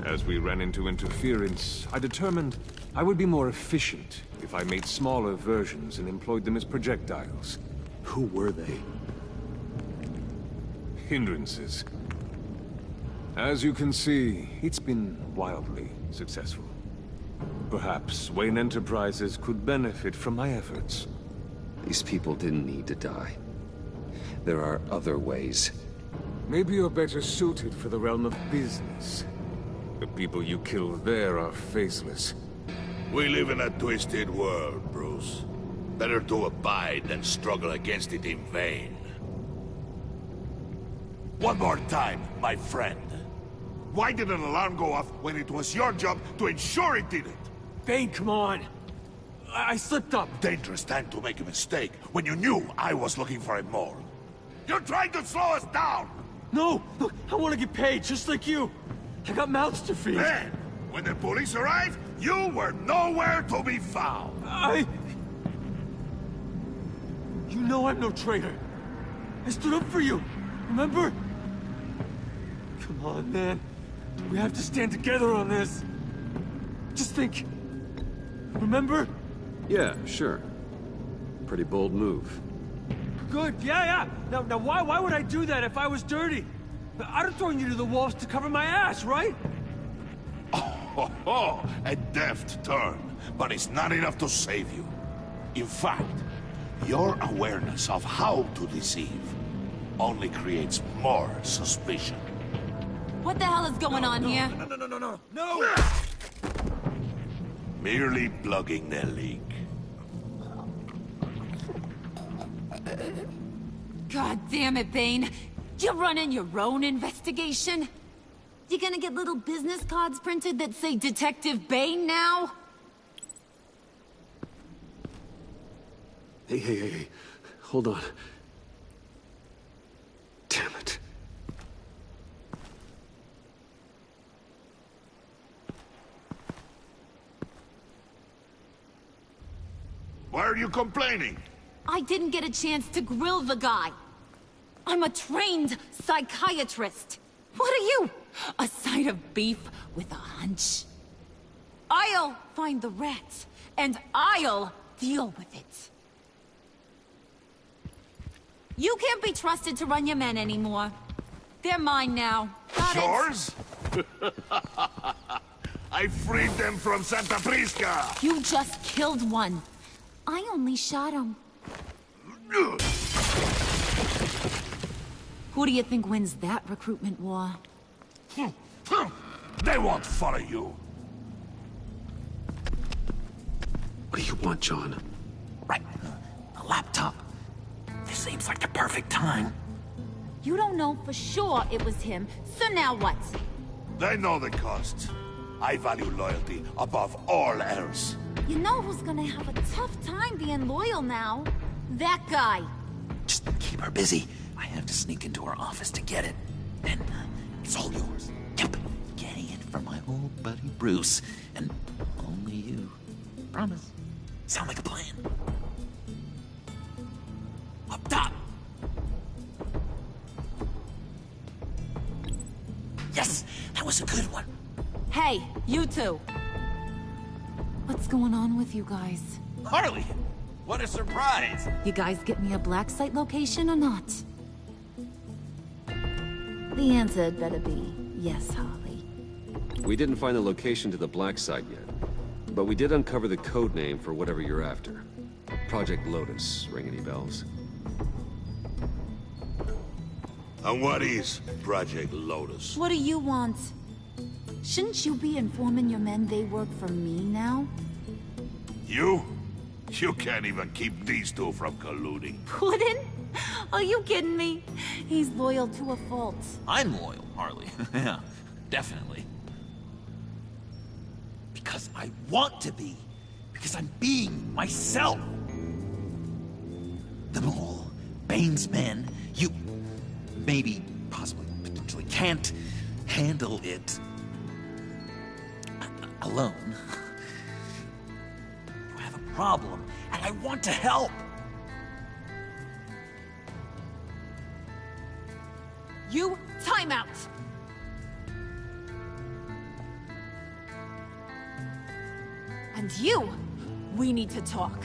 As we ran into interference, I determined I would be more efficient if I made smaller versions and employed them as projectiles. Who were they? Hindrances. As you can see, it's been wildly successful. Perhaps Wayne Enterprises could benefit from my efforts. These people didn't need to die. There are other ways. Maybe you're better suited for the realm of business. The people you kill there are faceless. We live in a twisted world, Bruce. Better to abide than struggle against it in vain. One more time, my friend. Why did an alarm go off when it was your job to ensure it didn't? Bane, come on! I slipped up. Dangerous time to make a mistake when you knew I was looking for him more. You're trying to slow us down! No! Look, I want to get paid, just like you. I got mouths to feed. Then, when the police arrived, you were nowhere to be found. You know I'm no traitor. I stood up for you, remember? Come on, man. We have to stand together on this. Just think. Remember? Yeah, sure. Pretty bold move. Good, yeah. Now why would I do that if I was dirty? I'd have thrown you to the wolves to cover my ass, right? Oh, a deft turn, but it's not enough to save you. In fact, your awareness of how to deceive only creates more suspicion. What the hell is going on here? No! Merely plugging the leak. God damn it, Bane. You're running your own investigation? You gonna get little business cards printed that say Detective Bane now? Hey. Hold on. Damn it. Why are you complaining? I didn't get a chance to grill the guy. I'm a trained psychiatrist. What are you? A side of beef with a hunch? I'll find the rats, and I'll deal with it. You can't be trusted to run your men anymore. They're mine now. Got Yours? I freed them from Santa Prisca! You just killed one. I only shot him. Who do you think wins that recruitment war? They won't follow you. What do you want, John? Right. A laptop. This seems like the perfect time. You don't know for sure it was him, so now what? They know the cost. I value loyalty above all else. You know who's gonna have a tough time being loyal now? That guy. Just keep her busy. I have to sneak into her office to get it. Then it's all yours. Yep. Getting it from my old buddy Bruce. And only you. Promise. Sound like a plan? Up top! Yes! That was a good one. Hey, you two. What's going on with you guys? Harley! What a surprise! You guys get me a black site location or not? The answer had better be yes, Harley. We didn't find the location to the black site yet, but we did uncover the code name for whatever you're after. Project Lotus. Ring any bells? And what is Project Lotus? What do you want? Shouldn't you be informing your men they work for me now? You? You can't even keep these two from colluding. Puddin'? Are you kidding me? He's loyal to a fault. I'm loyal, Harley. Yeah, definitely. Because I want to be. Because I'm being myself. The Mole, Bane's men, you maybe, possibly, potentially can't handle it alone. You have a problem, and I want to help. You, time out! And you, we need to talk.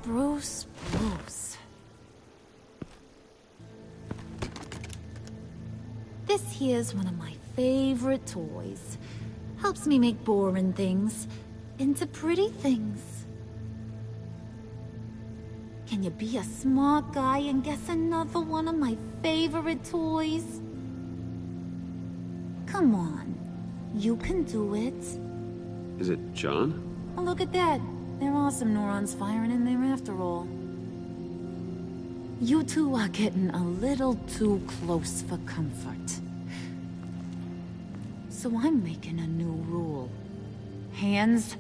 Bruce. This here's one of my favorite toys. Helps me make boring things into pretty things. Can you be a smart guy and guess another one of my favorite toys? Come on. You can do it. Is it John? Oh, look at that. There are some neurons firing in there after all. You two are getting a little too close for comfort. So I'm making a new rule. Hands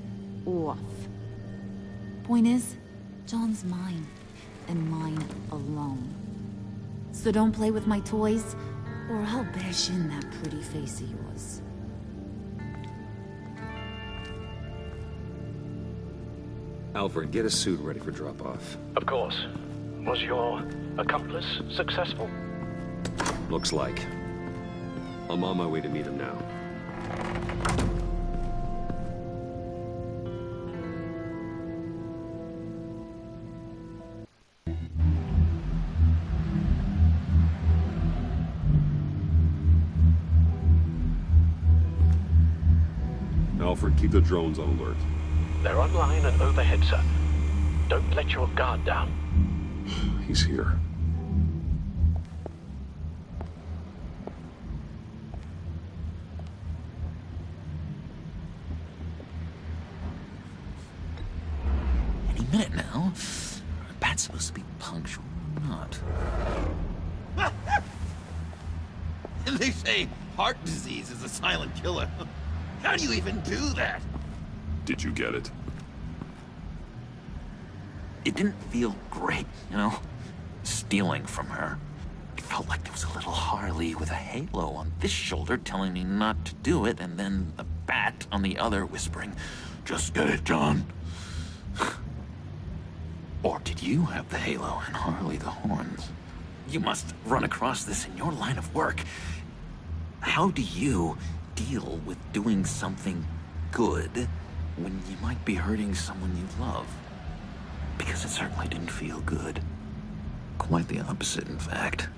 off. Point is, John's mine, and mine alone. So don't play with my toys, or I'll bash in that pretty face of yours. Alfred, get a suit ready for drop-off. Of course. Was your accomplice successful? Looks like. I'm on my way to meet him now. Alfred, keep the drones on alert. They're online and overhead, sir. Don't let your guard down. He's here. Any minute now. Bat's supposed to be punctual or not? They say heart disease is a silent killer. How do you even do that? Did you get it? It didn't feel great, you know? Stealing from her. It felt like there was a little Harley with a halo on this shoulder telling me not to do it, and then the Bat on the other whispering, "Just get it, John." Or did you have the halo and Harley the horns? You must run across this in your line of work. How do you deal with doing something good when you might be hurting someone you love? Because it certainly didn't feel good. Quite the opposite, in fact.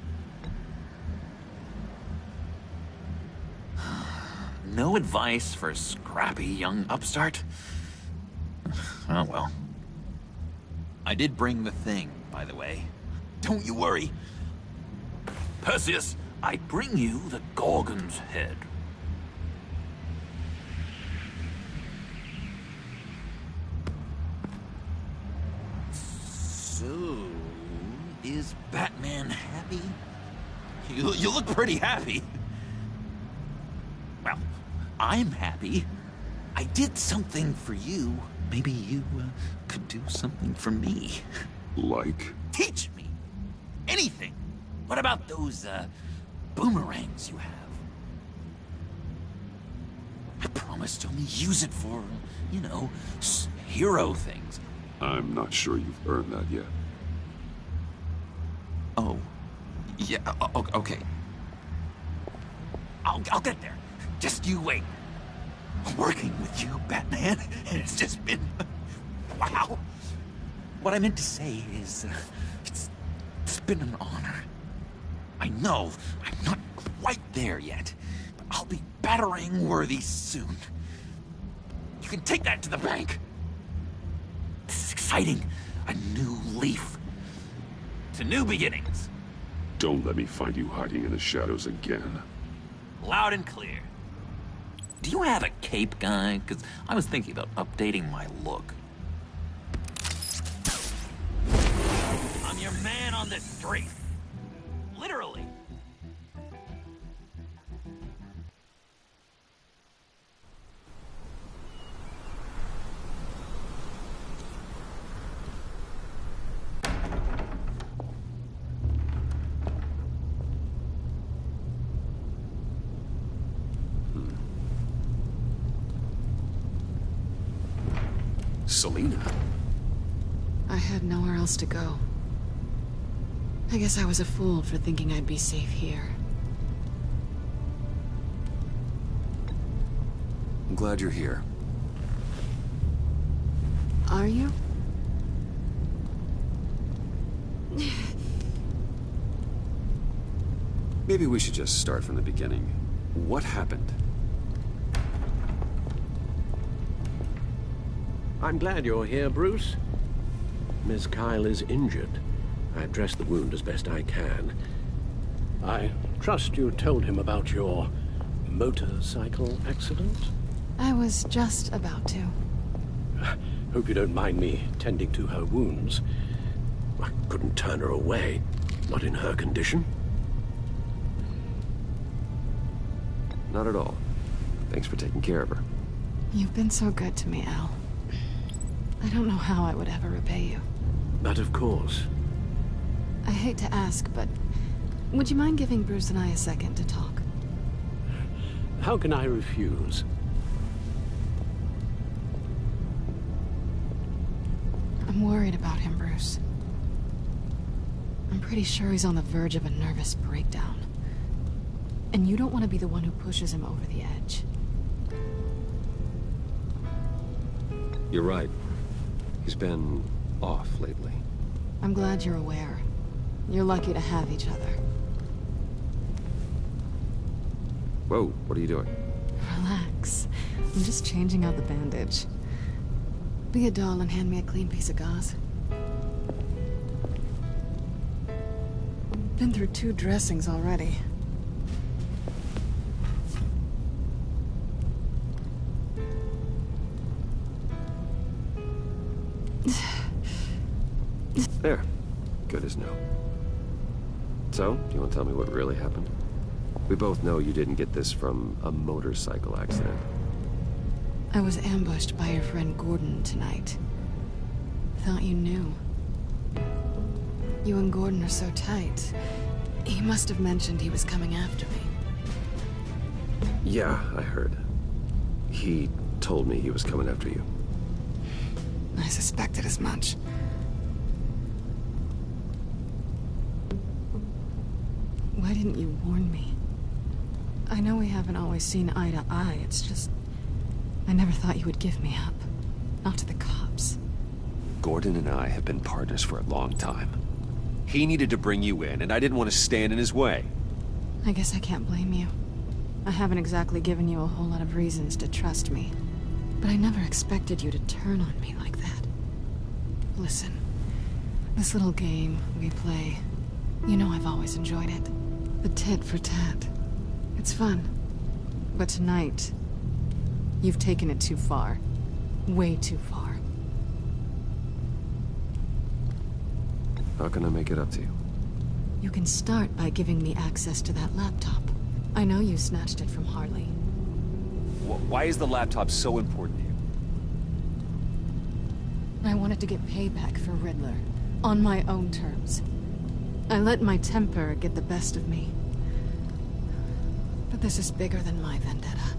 No advice for a scrappy young upstart? Oh well. I did bring the thing, by the way. Don't you worry. Perseus, I bring you the Gorgon's head. So, is Batman happy? You look pretty happy. Well, I'm happy. I did something for you. Maybe you could do something for me. Like? Teach me. Anything. What about those boomerangs you have? I promise to only use it for, you know, hero things. I'm not sure you've earned that yet. Oh. Yeah, okay. I'll get there. Just you wait. Working with you, Batman, it's just been... wow. What I meant to say is, it's been an honor. I know I'm not quite there yet, but I'll be battering worthy soon. You can take that to the bank. This is exciting. A new leaf. To new beginnings. Don't let me find you hiding in the shadows again. Loud and clear. Do you have a cape, guy? Because I was thinking about updating my look. I'm your man on the street. Literally. Selina? I had nowhere else to go. I guess I was a fool for thinking I'd be safe here. I'm glad you're here. Are you? Maybe we should just start from the beginning. What happened? I'm glad you're here, Bruce. Ms. Kyle is injured. I've dressed the wound as best I can. I trust you told him about your motorcycle accident? I was just about to. Hope you don't mind me tending to her wounds. I couldn't turn her away. Not in her condition. Not at all. Thanks for taking care of her. You've been so good to me, Al. I don't know how I would ever repay you. But of course. I hate to ask, but would you mind giving Bruce and I a second to talk? How can I refuse? I'm worried about him, Bruce. I'm pretty sure he's on the verge of a nervous breakdown. And you don't want to be the one who pushes him over the edge. You're right. He's been off lately. I'm glad you're aware. You're lucky to have each other. Whoa, what are you doing? Relax. I'm just changing out the bandage. Be a doll and hand me a clean piece of gauze. Been through 2 dressings already. There. Good as new. So, do you want to tell me what really happened? We both know you didn't get this from a motorcycle accident. I was ambushed by your friend Gordon tonight. Thought you knew. You and Gordon are so tight. He must have mentioned he was coming after me. Yeah, I heard. He told me he was coming after you. I suspected as much. Why didn't you warn me? I know we haven't always seen eye to eye, it's just... I never thought you would give me up. Not to the cops. Gordon and I have been partners for a long time. He needed to bring you in, and I didn't want to stand in his way. I guess I can't blame you. I haven't exactly given you a whole lot of reasons to trust me. But I never expected you to turn on me like that. Listen, this little game we play, you know I've always enjoyed it. The tit for tat. It's fun. But tonight, you've taken it too far. Way too far. How can I make it up to you? You can start by giving me access to that laptop. I know you snatched it from Harley. Why is the laptop so important to you? I wanted to get payback for Riddler. On my own terms. I let my temper get the best of me. But this is bigger than my vendetta.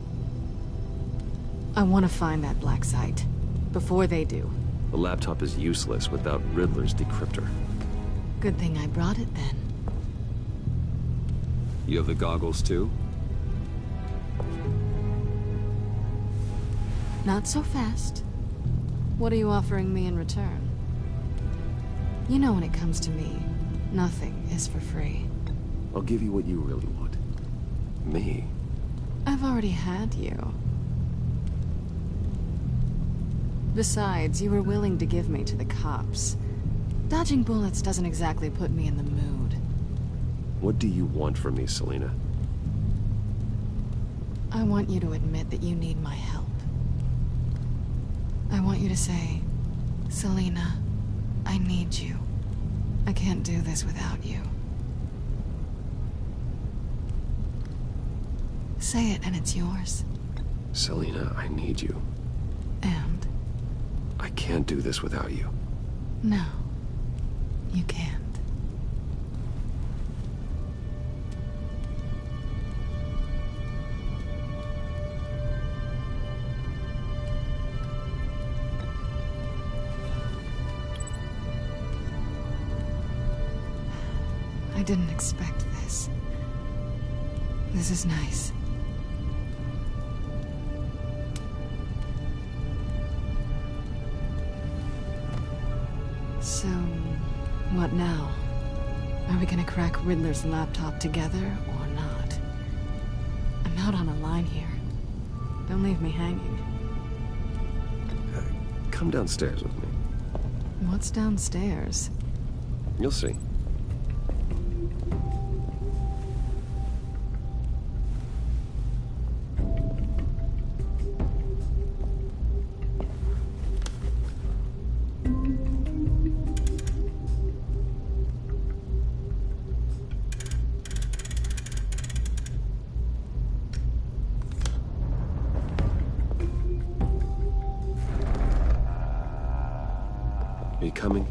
I want to find that black site. Before they do. The laptop is useless without Riddler's decryptor. Good thing I brought it then. You have the goggles too? Not so fast. What are you offering me in return? You know when it comes to me, nothing is for free. I'll give you what you really want. Me? I've already had you. Besides, you were willing to give me to the cops. Dodging bullets doesn't exactly put me in the mood. What do you want from me, Selina? I want you to admit that you need my help. I want you to say, Selina, I need you. I can't do this without you. Say it and it's yours. Selina, I need you. And? I can't do this without you. No, you can't. I didn't expect this. This is nice. So, what now? Are we gonna crack Riddler's laptop together, or not? I'm out on a line here. Don't leave me hanging. Come downstairs with me. What's downstairs? You'll see. Are you coming?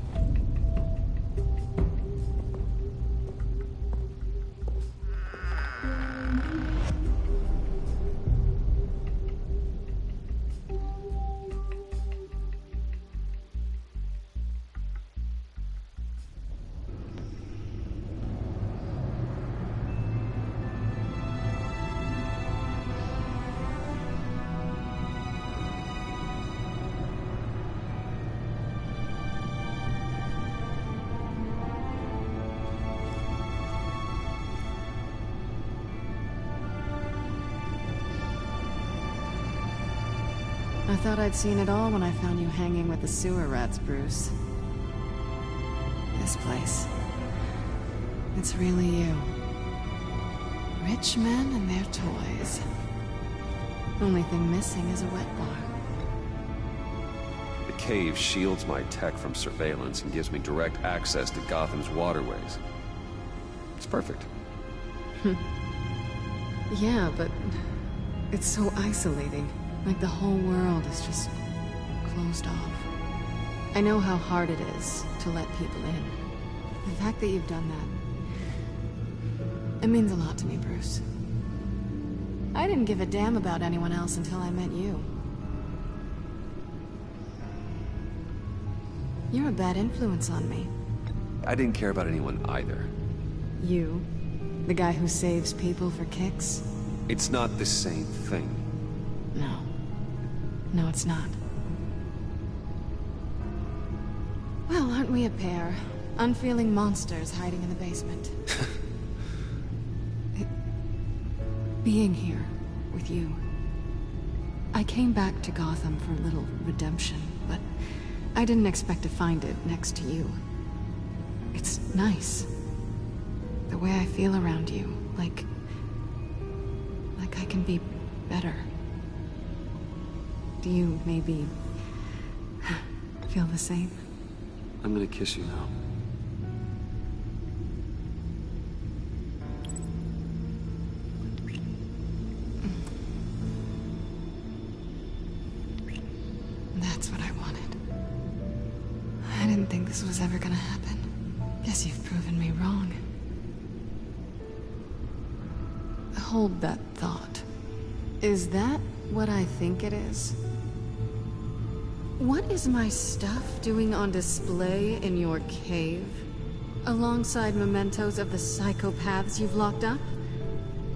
I thought I'd seen it all when I found you hanging with the sewer rats, Bruce. This place. It's really you. Rich men and their toys. Only thing missing is a wet bar. The cave shields my tech from surveillance and gives me direct access to Gotham's waterways. It's perfect. Yeah, but it's so isolating. Like the whole world is just closed off. I know how hard it is to let people in. The fact that you've done that, it means a lot to me, Bruce. I didn't give a damn about anyone else until I met you. You're a bad influence on me. I didn't care about anyone either. You? The guy who saves people for kicks? It's not the same thing. No. No, it's not. Well, aren't we a pair? Unfeeling monsters hiding in the basement. Being here with you. I came back to Gotham for a little redemption, but I didn't expect to find it next to you. It's nice. The way I feel around you, like I can be better. Do you maybe feel the same? I'm gonna kiss you now. That's what I wanted. I didn't think this was ever gonna happen. Guess you've proven me wrong. Hold that thought. Is that what I think it is? What is my stuff doing on display in your cave? Alongside mementos of the psychopaths you've locked up?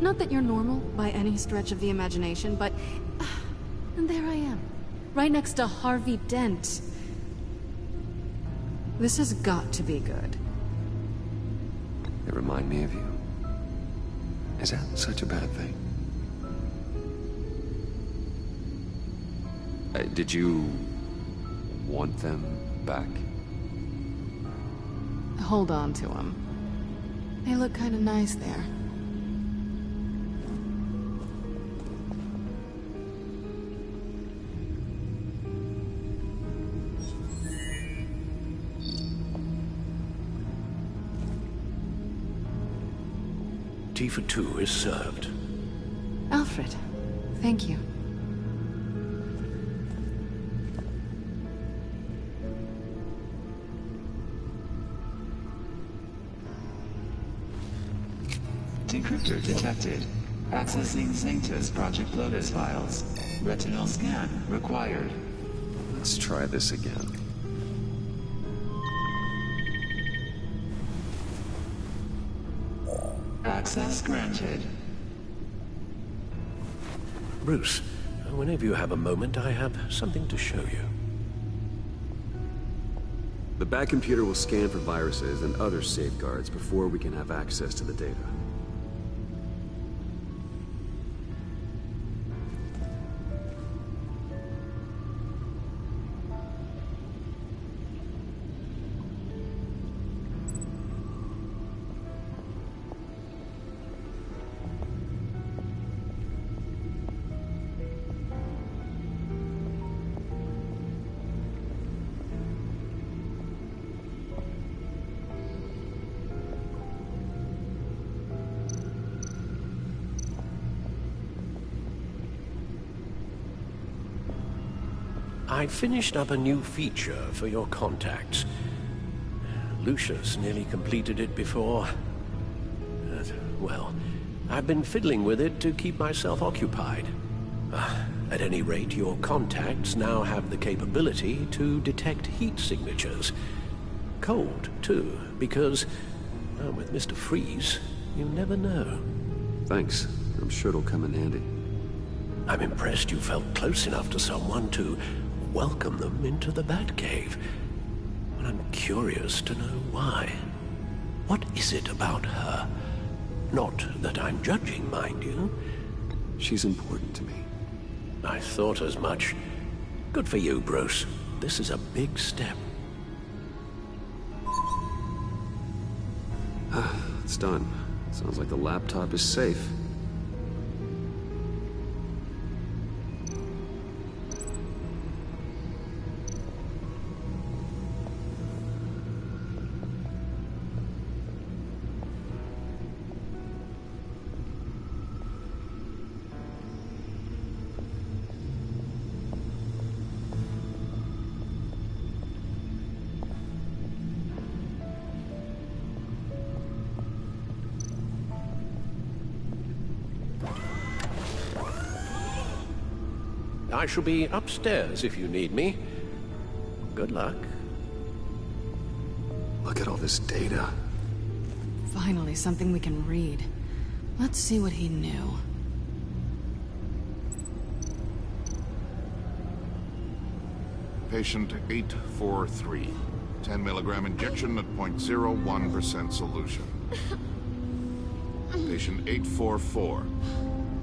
Not that you're normal by any stretch of the imagination, but... and there I am. Right next to Harvey Dent. This has got to be good. They remind me of you. Is that such a bad thing? Did you want them back? Hold on to them. They look kind of nice there. Tea for two is served. Alfred, thank you. Decryptor detected. Accessing Zeta's Project Lotus files. Retinal scan required. Let's try this again. Access granted. Bruce, whenever you have a moment, I have something to show you. The back computer will scan for viruses and other safeguards before we can have access to the data. I finished up a new feature for your contacts. Lucius nearly completed it before. Well, I've been fiddling with it to keep myself occupied. At any rate, your contacts now have the capability to detect heat signatures. Cold, too, because with Mr. Freeze, you never know. Thanks. I'm sure it'll come in handy. I'm impressed you felt close enough to someone to welcome them into the Batcave. But I'm curious to know why. What is it about her? Not that I'm judging, mind you. She's important to me. I thought as much. Good for you, Bruce. This is a big step. It's done. Sounds like the laptop is safe. I shall be upstairs if you need me. Good luck. Look at all this data. Finally, something we can read. Let's see what he knew. Patient 843. 10 milligram injection at 0.01% solution. Patient 844.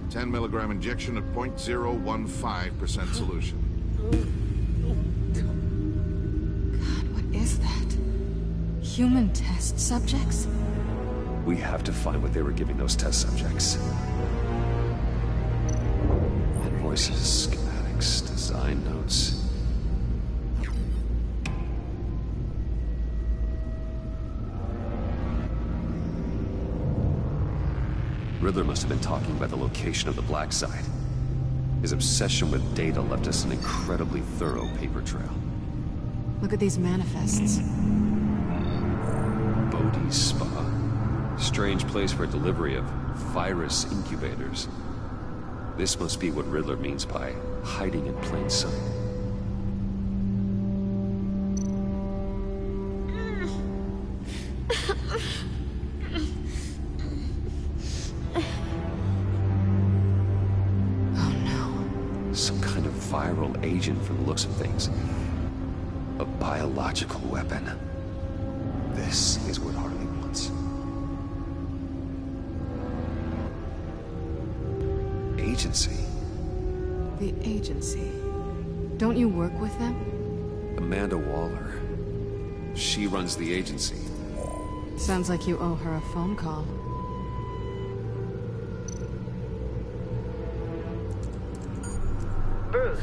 10 milligram injection at 0.015% solution. God, what is that? Human test subjects? We have to find what they were giving those test subjects. Invoices, schematics, design notes. Riddler must have been talking about the location of the Black Site. His obsession with data left us an incredibly thorough paper trail. Look at these manifests. Bodhi's Spa. Strange place for delivery of virus incubators. This must be what Riddler means by hiding in plain sight. Agent from the looks of things. A biological weapon. This is what Harley wants. Agency. The agency. Don't you work with them? Amanda Waller. She runs the agency. Sounds like you owe her a phone call. Bruce.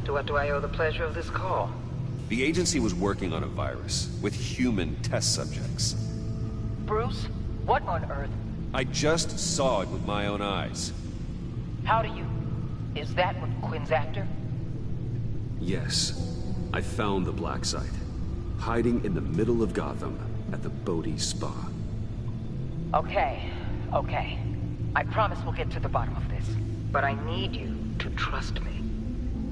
To what do I owe the pleasure of this call? The agency was working on a virus with human test subjects. Bruce? What on earth? I just saw it with my own eyes. How do you... Is that what Quinn's after? Yes. I found the Black Site. Hiding in the middle of Gotham at the Bodhi Spa. Okay. I promise we'll get to the bottom of this. But I need you to trust me.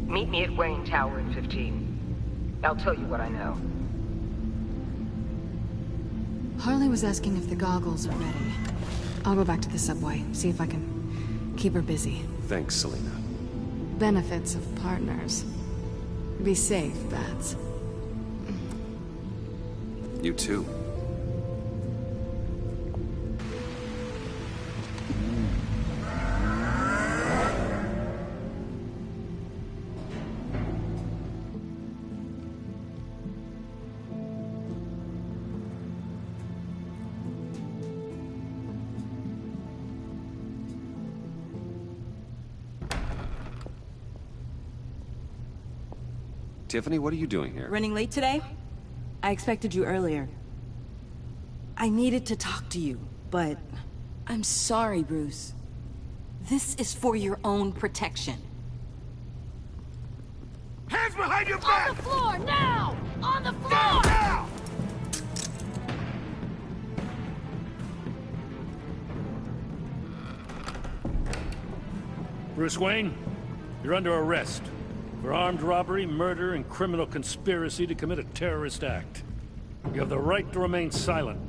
Meet me at Wayne Tower in 15. I'll tell you what I know. Harley was asking if the goggles are ready. I'll go back to the subway, see if I can keep her busy. Thanks, Selina. Benefits of partners. Be safe, Bats. You too. Tiffany, what are you doing here? Running late today? I expected you earlier. I needed to talk to you, but... I'm sorry, Bruce. This is for your own protection. Hands behind your back! On the floor, now! On the floor! Down, now! Bruce Wayne, you're under arrest for armed robbery, murder, and criminal conspiracy to commit a terrorist act. You have the right to remain silent.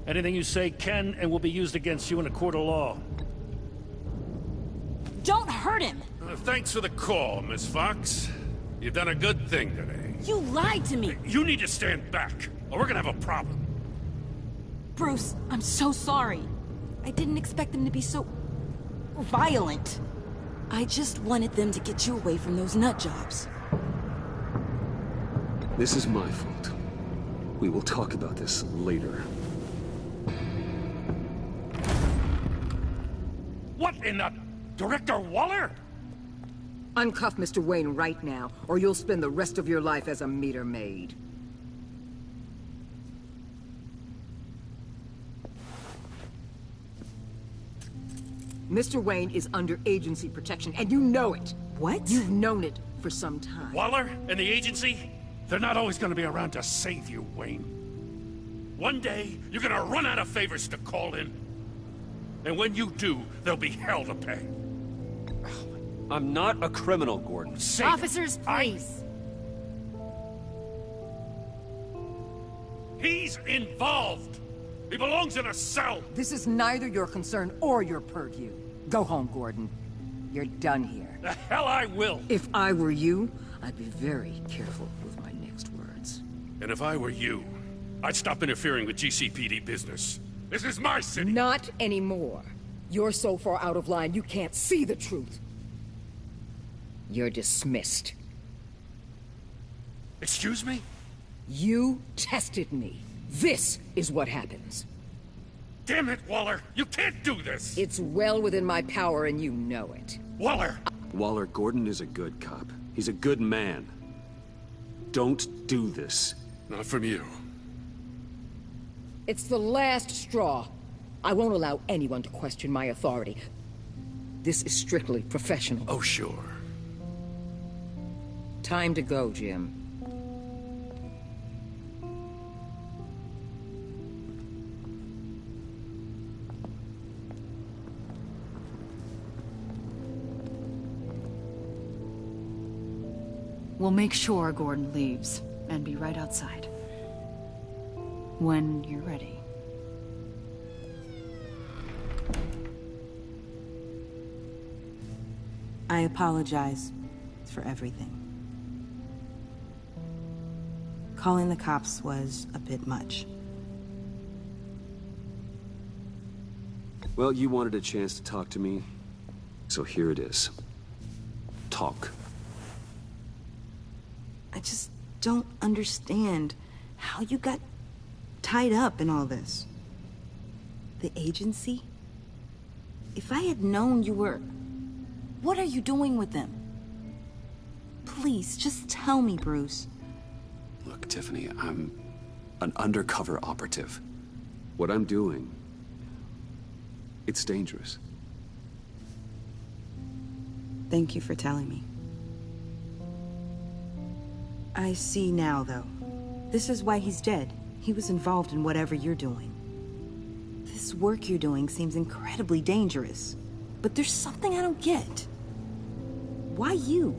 Anything you say can and will be used against you in a court of law. Don't hurt him! Thanks for the call, Miss Fox. You've done a good thing today. You lied to me! You need to stand back, or we're gonna have a problem. Bruce, I'm so sorry. I didn't expect them to be so... violent. I just wanted them to get you away from those nut jobs. This is my fault. We will talk about this later. What in the... Director Waller? Uncuff Mr. Wayne right now, or you'll spend the rest of your life as a meter maid. Mr. Wayne is under agency protection, and you know it. What? You've known it for some time. Waller and the agency? They're not always gonna be around to save you, Wayne. One day, you're gonna run out of favors to call in. And when you do, there'll be hell to pay. I'm not a criminal, Gordon. Officers, please. He's involved. He belongs in a cell. This is neither your concern or your purview. Go home, Gordon. You're done here. The hell I will. If I were you, I'd be very careful with my next words. And if I were you, I'd stop interfering with GCPD business. This is my city. Not anymore. You're so far out of line, you can't see the truth. You're dismissed. Excuse me? You tested me. This is what happens. Damn it, Waller! You can't do this! It's well within my power and you know it. Waller! Waller, Gordon is a good cop. He's a good man. Don't do this. Not from you. It's the last straw. I won't allow anyone to question my authority. This is strictly professional. Oh, sure. Time to go, Jim. We'll make sure Gordon leaves, and be right outside. When you're ready. I apologize for everything. Calling the cops was a bit much. Well, you wanted a chance to talk to me, so here it is. Talk. I just don't understand how you got tied up in all this. The agency? If I had known you were... What are you doing with them? Please, just tell me, Bruce. Look, Tiffany, I'm an undercover operative. What I'm doing, it's dangerous. Thank you for telling me. I see now, though. This is why he's dead. He was involved in whatever you're doing. This work you're doing seems incredibly dangerous. But there's something I don't get. Why you?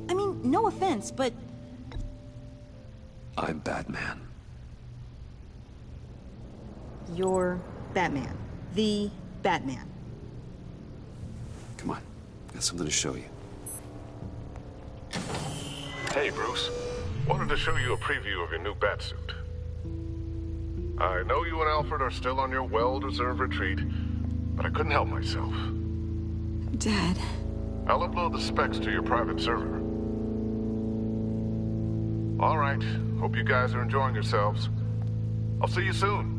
I mean, no offense, but... I'm Batman. You're Batman. The Batman. Come on, got something to show you. Hey, Bruce. Wanted to show you a preview of your new Batsuit. I know you and Alfred are still on your well-deserved retreat, but I couldn't help myself. Dad. I'll upload the specs to your private server. All right. Hope you guys are enjoying yourselves. I'll see you soon.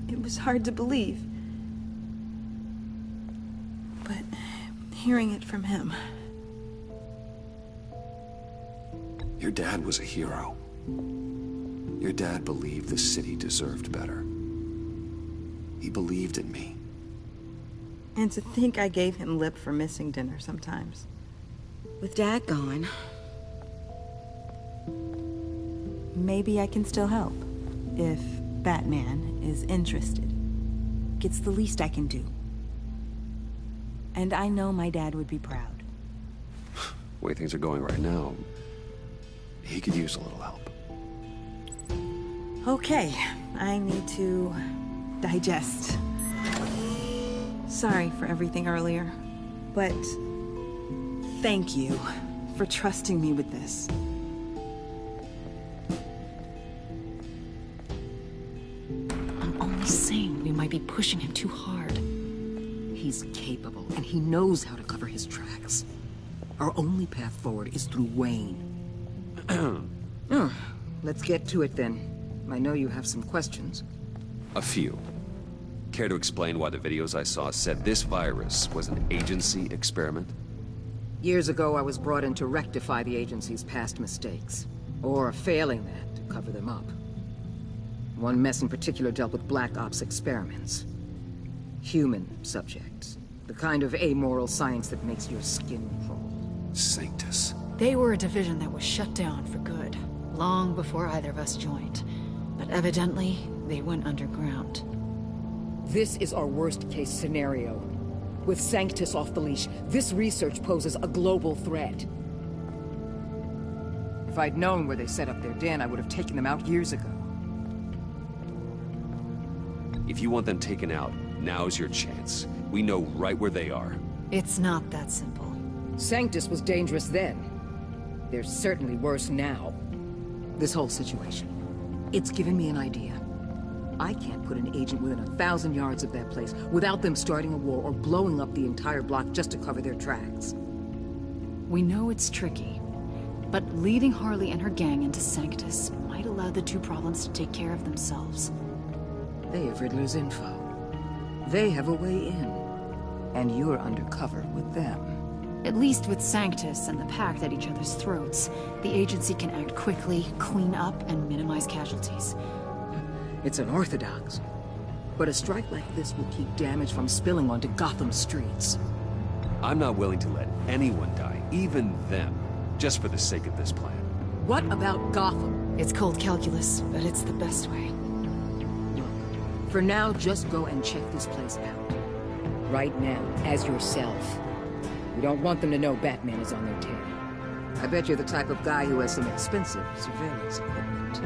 It was hard to believe. But hearing it from him... Your dad was a hero. Your dad believed the city deserved better. He believed in me. And to think I gave him lip for missing dinner sometimes. With Dad gone, maybe I can still help. If Batman is interested. It's the least I can do. And I know my dad would be proud. The way things are going right now, he could use a little help. Okay, I need to digest. Sorry for everything earlier, but thank you for trusting me with this. I'm only saying we might be pushing him too hard. He's capable, and he knows how to cover his tracks. Our only path forward is through Wayne. Let's get to it then. I know you have some questions. A few. Care to explain why the videos I saw said this virus was an agency experiment? Years ago, I was brought in to rectify the agency's past mistakes. Or failing that, to cover them up. One mess in particular dealt with Black Ops experiments. Human subjects. The kind of amoral science that makes your skin crawl. Sanctus. They were a division that was shut down for good, long before either of us joined. But evidently, they went underground. This is our worst-case scenario. With Sanctus off the leash, this research poses a global threat. If I'd known where they set up their den, I would have taken them out years ago. If you want them taken out, now's your chance. We know right where they are. It's not that simple. Sanctus was dangerous then. They're certainly worse now. This whole situation, it's given me an idea. I can't put an agent within 1,000 yards of that place without them starting a war or blowing up the entire block just to cover their tracks. We know it's tricky, but leading Harley and her gang into Sanctus might allow the two problems to take care of themselves. They have Riddler's info. They have a way in. And you're undercover with them. At least with Sanctus and the Pact at each other's throats, the agency can act quickly, clean up, and minimize casualties. It's unorthodox. But a strike like this will keep damage from spilling onto Gotham streets. I'm not willing to let anyone die, even them, just for the sake of this plan. What about Gotham? It's cold calculus, but it's the best way. Look, for now, just go and check this place out. Right now, as yourself. We don't want them to know Batman is on their tail. I bet you're the type of guy who has some expensive surveillance equipment.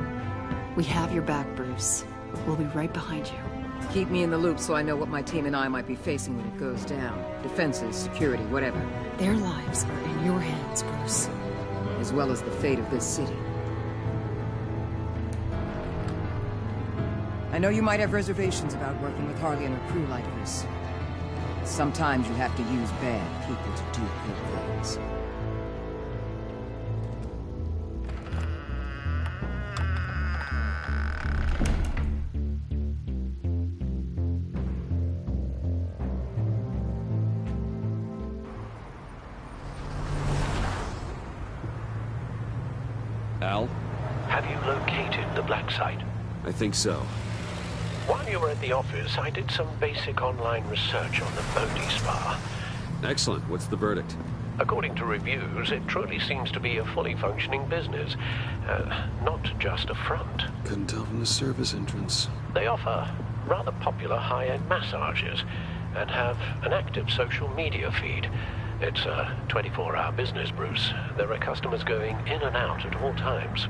We have your back, Bruce. We'll be right behind you. Keep me in the loop so I know what my team and I might be facing when it goes down. Defenses, security, whatever. Their lives are in your hands, Bruce. As well as the fate of this city. I know you might have reservations about working with Harley and her crew like this. Sometimes you have to use bad people to do good things. Al? Have you located the black site? I think so. While you were at the office, I did some basic online research on the Bodhi Spa. Excellent. What's the verdict? According to reviews, it truly seems to be a fully functioning business. Not just a front. Couldn't tell from the service entrance. They offer rather popular high-end massages and have an active social media feed. It's a 24-hour business, Bruce. There are customers going in and out at all times.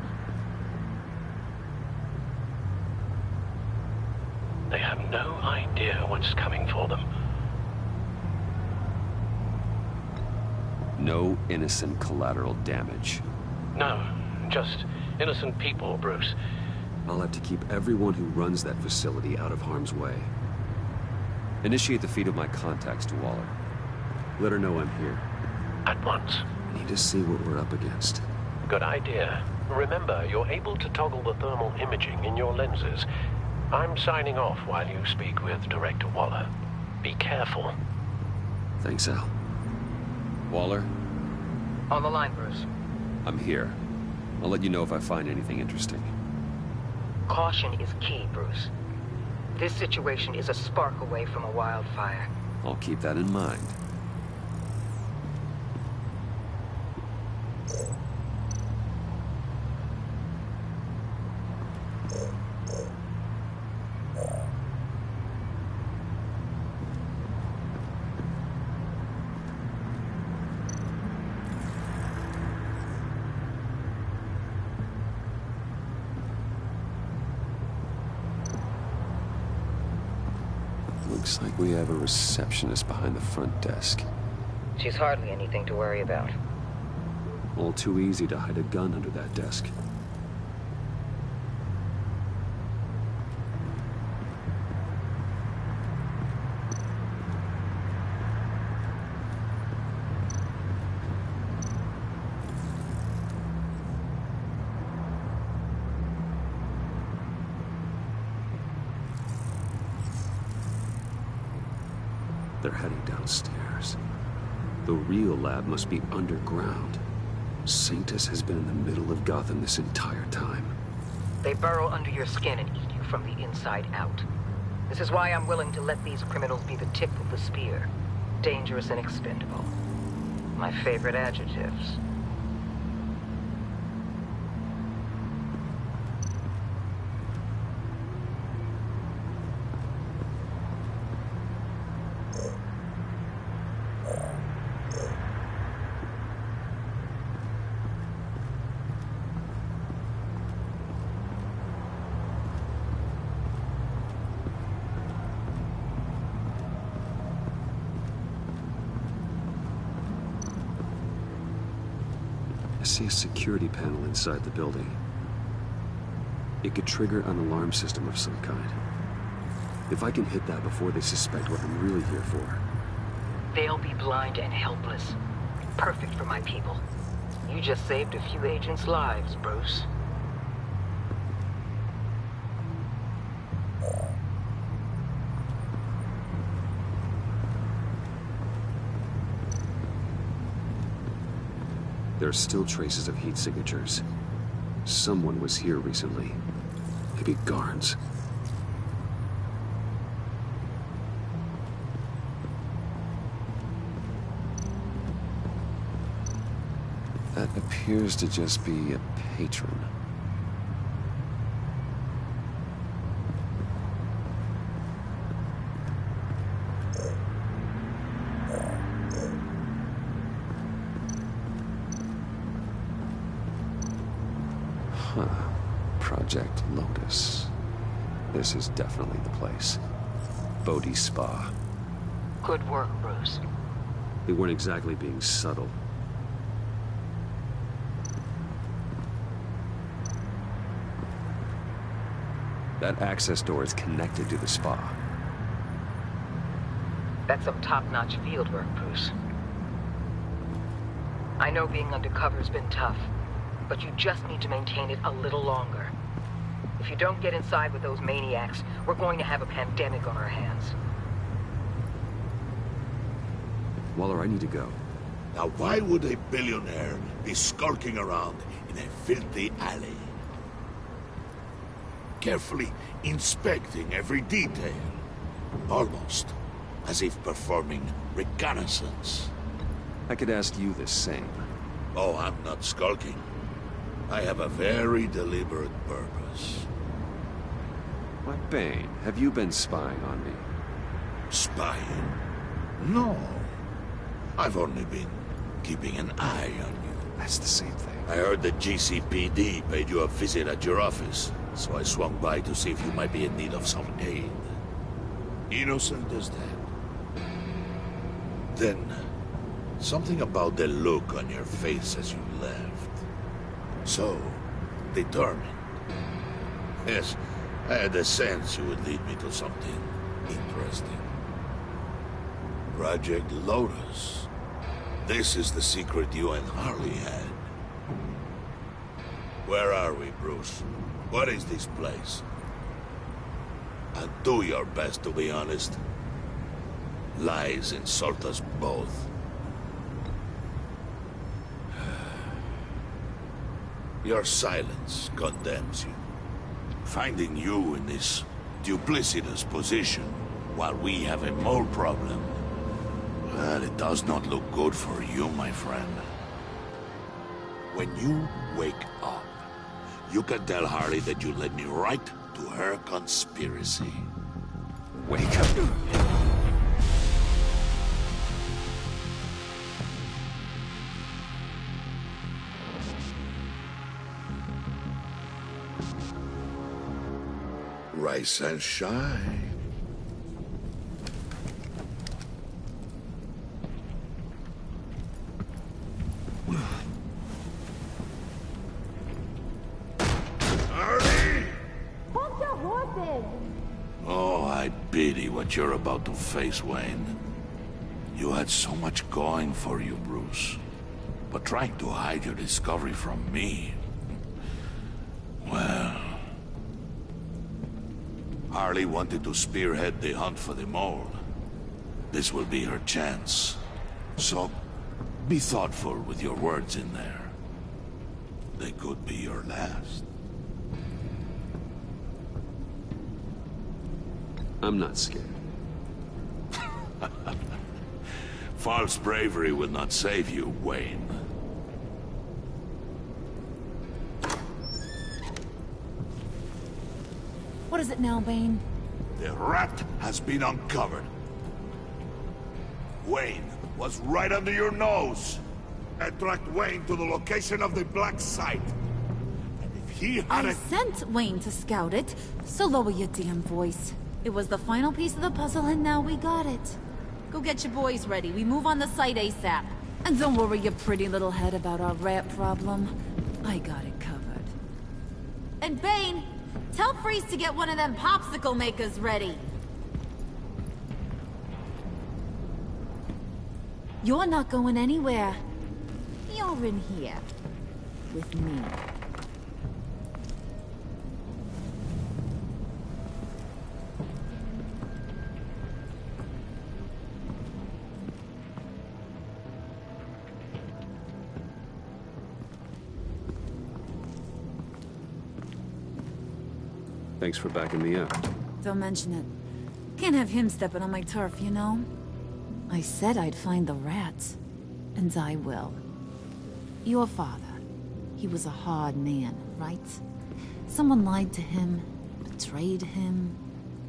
They have no idea what's coming for them. No innocent collateral damage. No, just innocent people, Bruce. I'll have to keep everyone who runs that facility out of harm's way. Initiate the feed of my contacts to Waller. Let her know I'm here. At once. I need to see what we're up against. Good idea. Remember, you're able to toggle the thermal imaging in your lenses. I'm signing off while you speak with Director Waller. Be careful. Thanks, Al. Waller? On the line, Bruce. I'm here. I'll let you know if I find anything interesting. Caution is key, Bruce. This situation is a spark away from a wildfire. I'll keep that in mind. Looks like we have a receptionist behind the front desk. She's hardly anything to worry about. All too easy to hide a gun under that desk. They're heading downstairs. The real lab must be underground. Sanctus has been in the middle of Gotham this entire time. They burrow under your skin and eat you from the inside out. This is why I'm willing to let these criminals be the tip of the spear. Dangerous and expendable. My favorite adjectives. I see a security panel inside the building. It could trigger an alarm system of some kind. If I can hit that before they suspect what I'm really here for. They'll be blind and helpless. Perfect for my people. You just saved a few agents' lives, Bruce. There are still traces of heat signatures. Someone was here recently. Maybe Garns. That appears to just be a patron. Huh. Project Lotus. This is definitely the place. Bodhi Spa. Good work, Bruce. They weren't exactly being subtle. That access door is connected to the spa. That's some top-notch field work, Bruce. I know being undercover's been tough, but you just need to maintain it a little longer. If you don't get inside with those maniacs, we're going to have a pandemic on our hands. Waller, I need to go. Now why would a billionaire be skulking around in a filthy alley? Carefully inspecting every detail. Almost as if performing reconnaissance. I could ask you the same. Oh, I'm not skulking. I have a very deliberate purpose. Why, Bane, have you been spying on me? Spying? No. I've only been keeping an eye on you. That's the same thing. I heard the GCPD paid you a visit at your office, so I swung by to see if you might be in need of some aid. Innocent as that. Then, something about the look on your face as you left. So, determined. Yes, I had a sense you would lead me to something interesting. Project Lotus. This is the secret you and Harley had. Where are we, Bruce? What is this place? And do your best to be honest. Lies insult us both. Your silence condemns you. Finding you in this duplicitous position while we have a mole problem Well, it does not look good for you, my friend. When you wake up, you can tell Harley that you led me right to her conspiracy. Wake up. Rise and shine. Oh, I pity what you're about to face, Wayne. You had so much going for you, Bruce. But trying to hide your discovery from me... Well... Harley wanted to spearhead the hunt for the mole. This will be her chance. So, be thoughtful with your words in there. They could be your last. I'm not scared. False bravery will not save you, Wayne. What is it now, Bane? The rat has been uncovered. Wayne was right under your nose. I tracked Wayne to the location of the black site. And if he had I sent Wayne to scout it, so lower your damn voice. It was the final piece of the puzzle, and now we got it. Go get your boys ready. We move on the site ASAP. And don't worry your pretty little head about our rat problem. I got it covered. And Bane, tell Freeze to get one of them popsicle makers ready. You're not going anywhere. You're in here. With me. Thanks for backing me up. Don't mention it. Can't have him stepping on my turf, you know? I said I'd find the rats. And I will. Your father. He was a hard man, right? Someone lied to him, betrayed him.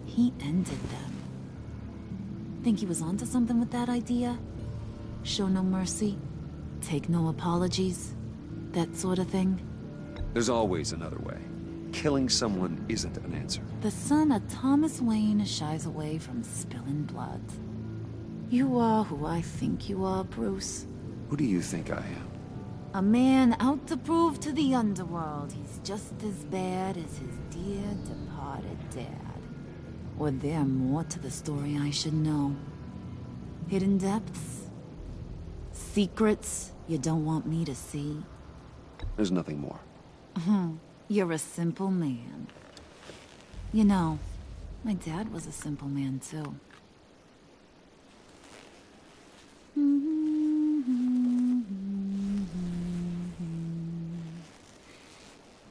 He ended them. Think he was onto something with that idea? Show no mercy? Take no apologies? That sort of thing? There's always another way. Killing someone isn't an answer. The son of Thomas Wayne shies away from spilling blood. You are who I think you are, Bruce. Who do you think I am? A man out to prove to the underworld he's just as bad as his dear departed dad. Or there more to the story I should know. Hidden depths? Secrets you don't want me to see? There's nothing more. You're a simple man. You know, my dad was a simple man, too.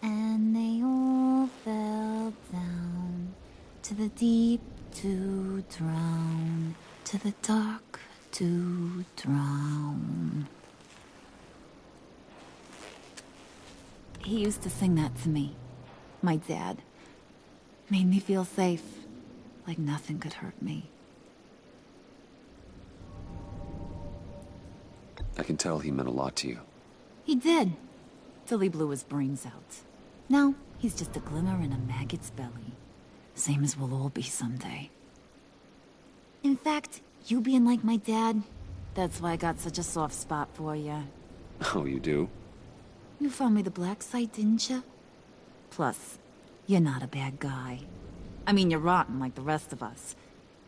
And they all fell down to the deep to drown, to the dark to drown. He used to sing that to me. My dad. Made me feel safe. Like nothing could hurt me. I can tell he meant a lot to you. He did. Till he blew his brains out. Now, he's just a glimmer in a maggot's belly. Same as we'll all be someday. In fact, you being like my dad, that's why I got such a soft spot for you. Oh, you do? You found me the black site, didn't you? Plus, you're not a bad guy. I mean, you're rotten like the rest of us.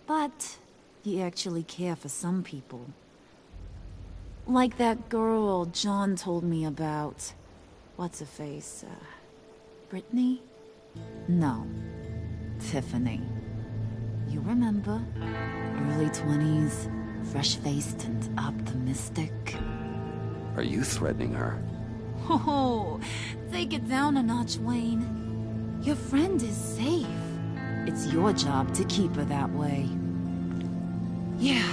But you actually care for some people. Like that girl John told me about. What's her face? Brittany? No. Tiffany. You remember? Early 20s, fresh-faced and optimistic. Are you threatening her? Oh, take it down a notch, Wayne. Your friend is safe. It's your job to keep her that way. Yeah,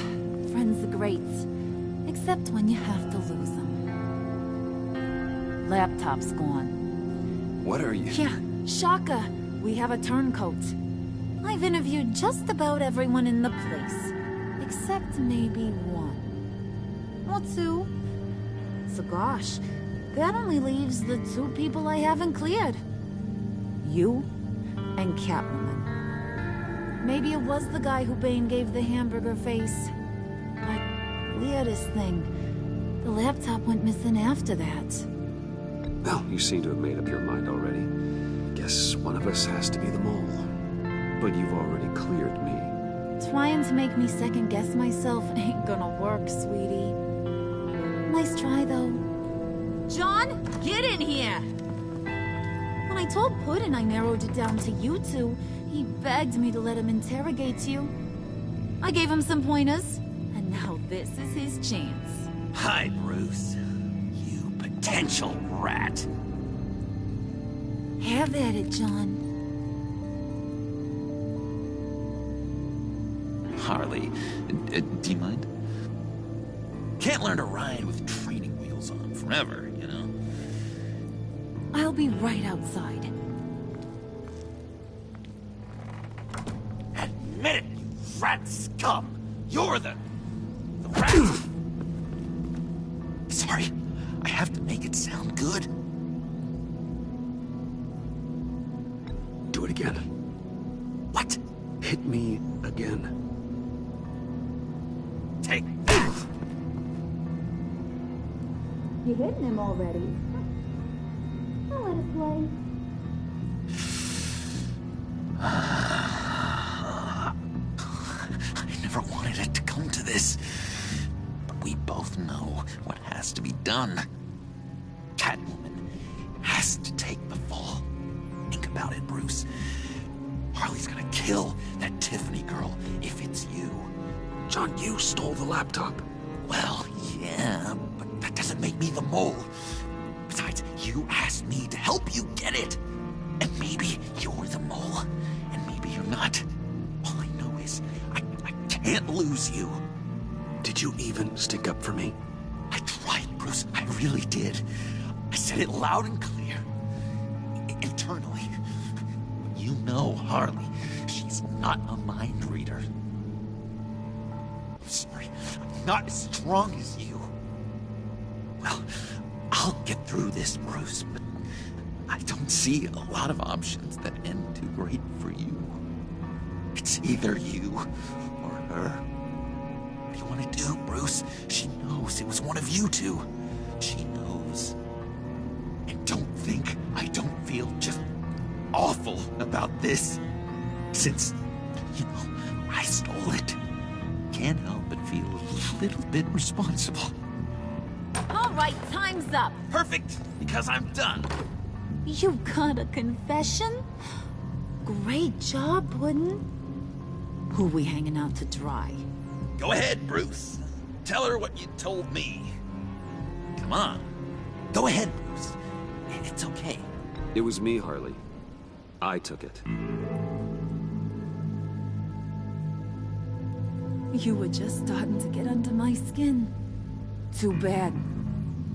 friends are great. Except when you have to lose them. Laptop's gone. What are you? Yeah, Shaka. We have a turncoat. I've interviewed just about everyone in the place. Except maybe one. Or two. So gosh, that only leaves the two people I haven't cleared. You and Catwoman. Maybe it was the guy who Bane gave the hamburger face. But weirdest thing, the laptop went missing after that. Well, you seem to have made up your mind already. Guess one of us has to be the mole. But you've already cleared me. Trying to make me second-guess myself ain't gonna work, sweetie. Nice try, though. John, get in here! When I told Puddin' I narrowed it down to you two, he begged me to let him interrogate you. I gave him some pointers, and now this is his chance. Hi, Bruce. You potential rat. Have at it, John. Harley, do you mind? Can't learn to ride with training wheels on forever, you know? I'll be right outside. Admit it, you rat scum! You're the rat! Sorry, I have to make it sound good. Do it again. What? Hit me again. Take that! You hitting him already? I'll let it play. I never wanted it to come to this. But we both know what has to be done. Catwoman has to take the fall. Think about it, Bruce. Harley's gonna kill that Tiffany girl if it's you. John, you stole the laptop. Well, yeah, but that doesn't make me the mole. Besides, you asked me to help you get it. And maybe you're the mole, and maybe you're not. All I know is I can't lose you. Did you even stick up for me? I tried, Bruce. I really did. I said it loud and clear. Internally. You know Harley. She's not a mind reader. I'm sorry. I'm not as strong as you. Well, I'll get through this, Bruce, but I don't see a lot of options that end too great for you. It's either you or her. What do you want to do, Bruce? She knows it was one of you two. She knows. And don't think I don't feel just awful about this. Since, you know, I stole it. Can't help but feel a little bit responsible. All right, time's up. Perfect, because I'm done. You got a confession? Great job, Puddin'. Who we hanging out to dry? Go ahead, Bruce. Tell her what you told me. Come on. Go ahead, Bruce. It's okay. It was me, Harley. I took it. You were just starting to get under my skin. Too bad.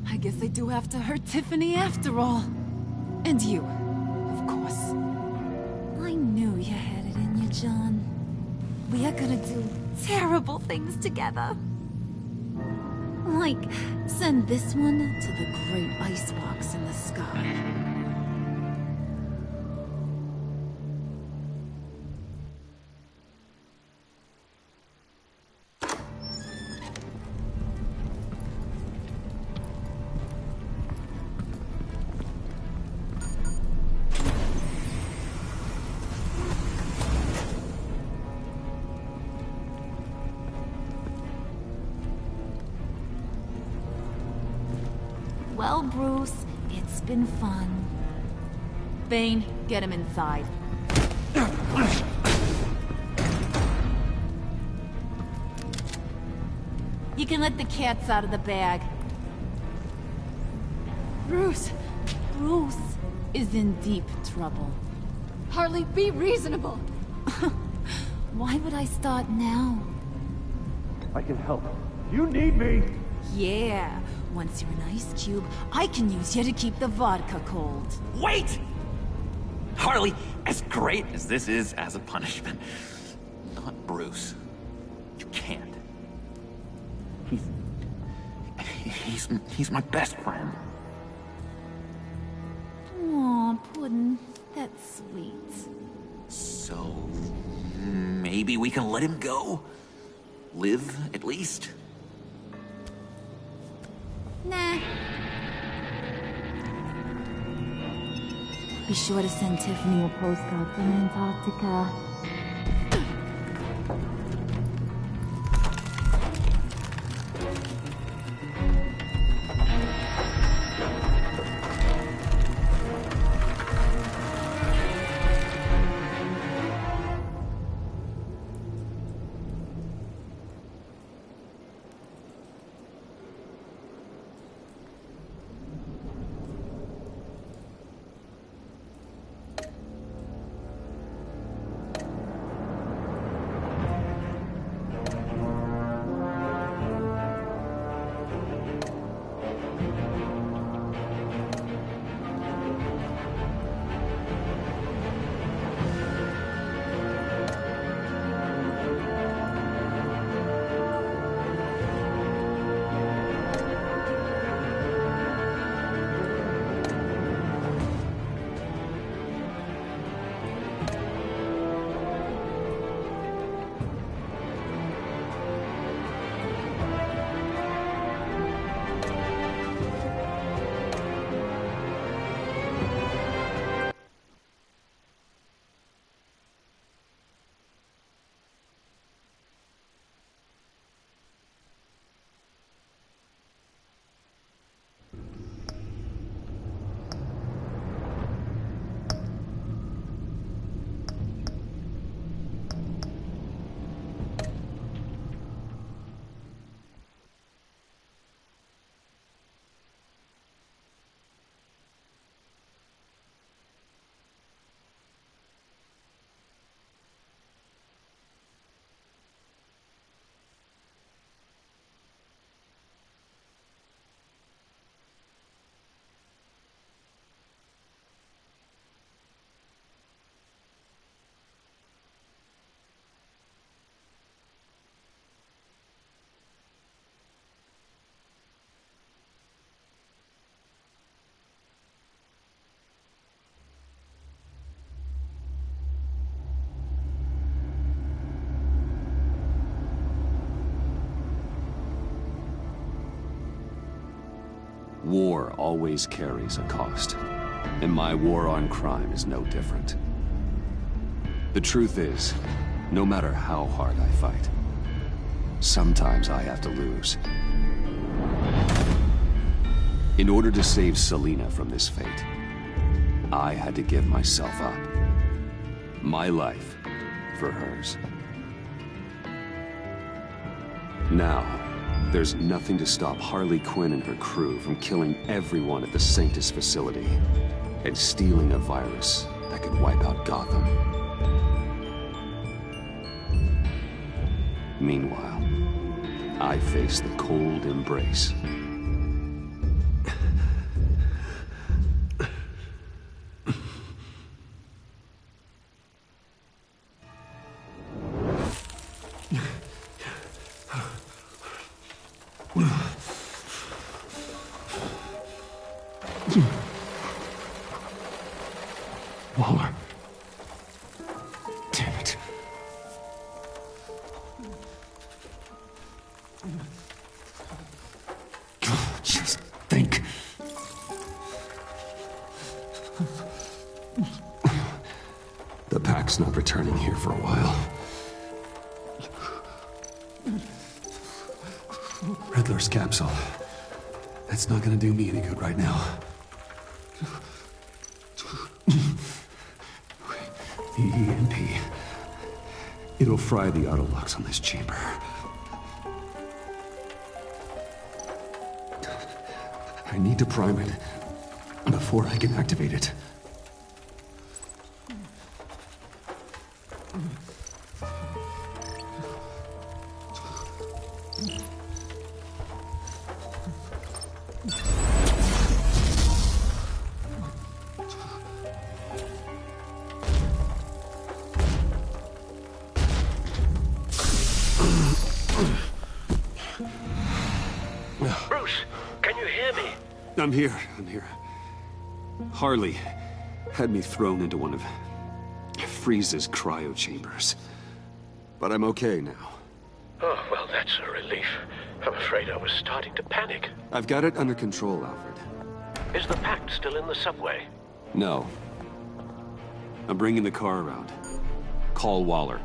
I guess I do have to hurt Tiffany after all. And you, of course. I knew you had it in you, John. We are gonna do terrible things together. Like, send this one to the great icebox in the sky. Well, Bruce, it's been fun. Bane, get him inside. You can let the cats out of the bag. Bruce! Bruce is in deep trouble. Harley, be reasonable! Why would I start now? I can help. You need me! Yeah. Once you're an ice cube, I can use you to keep the vodka cold. Wait! Harley, as great as this is as a punishment, not Bruce. You can't. He's my best friend. Aw, Puddin'. That's sweet. So, maybe we can let him go? Live, at least? Nah. Be sure to send Tiffany a postcard from Antarctica. War always carries a cost, and my war on crime is no different. The truth is, no matter how hard I fight, sometimes I have to lose. In order to save Selina from this fate, I had to give myself up. My life for hers. Now, there's nothing to stop Harley Quinn and her crew from killing everyone at the Sanctus facility and stealing a virus that could wipe out Gotham. Meanwhile, I face the cold embrace. Waller. Damn it. Just think. The Pack's not returning here for a while. Riddler's capsule. That's not gonna do me any good right now. The EMP. It'll fry the auto locks on this chamber. I need to prime it before I can activate it. I'm here. Harley had me thrown into one of Freeze's cryo chambers. But I'm okay now. Oh, well, that's a relief. I'm afraid I was starting to panic. I've got it under control, Alfred. Is the Pact still in the subway? No. I'm bringing the car around. Call Waller.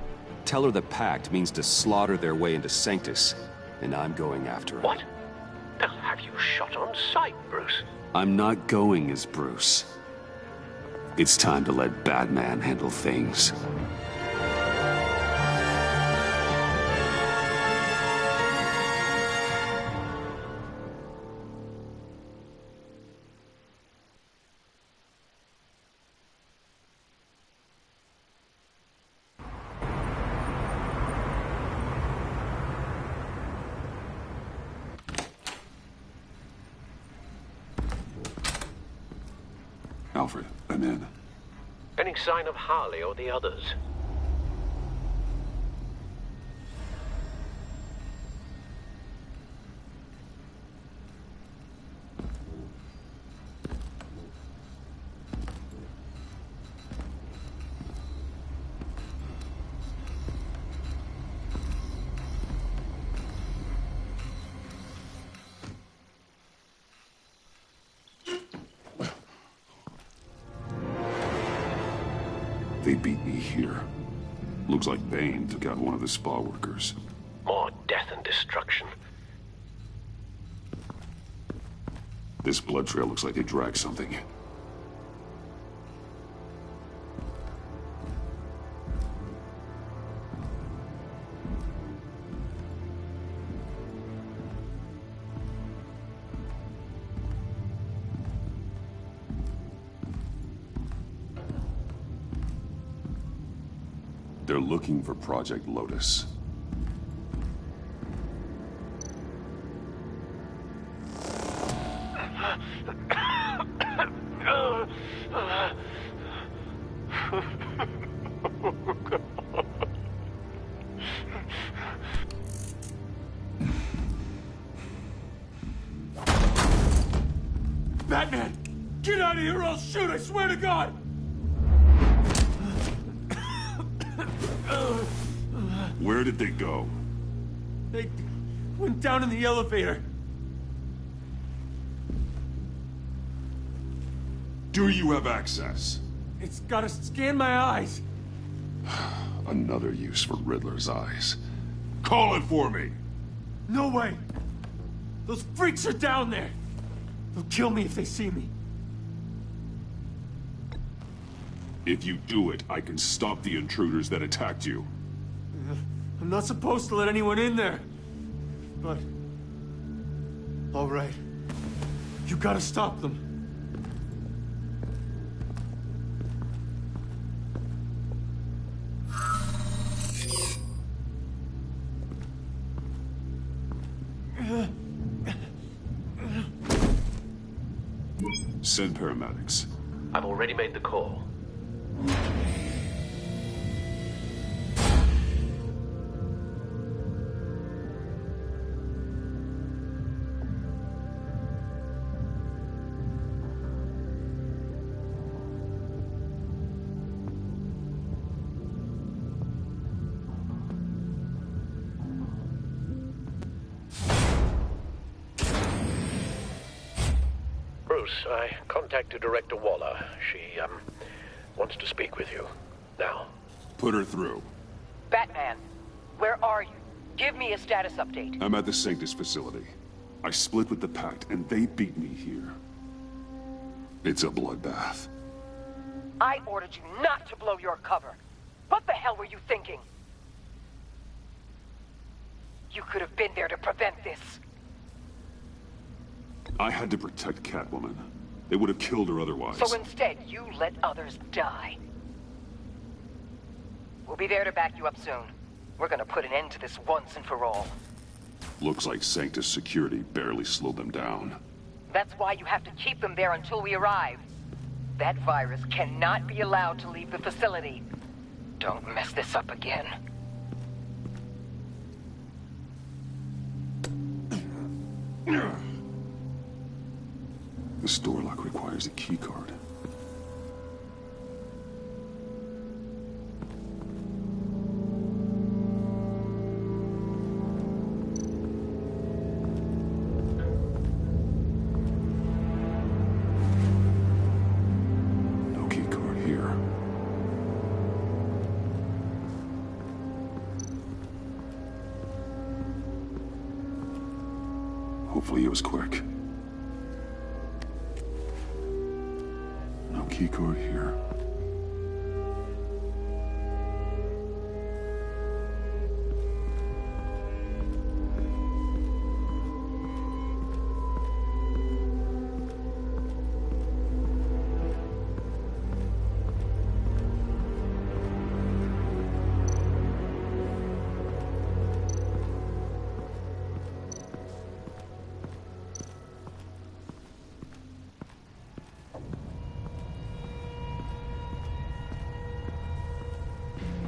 Tell her the Pact means to slaughter their way into Sanctus, and I'm going after her. What? They'll have you shot on sight, Bruce. I'm not going as Bruce. It's time to let Batman handle things. Alfred, I'm in. Any sign of Harley or the others? They beat me here. Looks like Bane took out one of the spa workers. More death and destruction. This blood trail looks like they dragged something. They're looking for Project Lotus. Batman! Get out of here or I'll shoot, I swear to God! Where did they go? They went down in the elevator. Do you have access? It's gotta scan my eyes. Another use for Riddler's eyes. Call it for me! No way! Those freaks are down there! They'll kill me if they see me. If you do it, I can stop the intruders that attacked you. I'm not supposed to let anyone in there. But... all right. You gotta stop them. Send paramedics. I've already made the call. Bruce, I contacted Director Waller. She, wants to speak with you. Now. Put her through. Batman, where are you? Give me a status update. I'm at the Sanctus facility. I split with the Pact, and they beat me here. It's a bloodbath. I ordered you not to blow your cover. What the hell were you thinking? You could have been there to prevent this. I had to protect Catwoman. They would have killed her otherwise. So instead, you let others die. We'll be there to back you up soon. We're gonna put an end to this once and for all. Looks like Sanctus security barely slowed them down. That's why you have to keep them there until we arrive. That virus cannot be allowed to leave the facility. Don't mess this up again. The store lock requires a key card. No key card here. Hopefully it was quick. No key card here.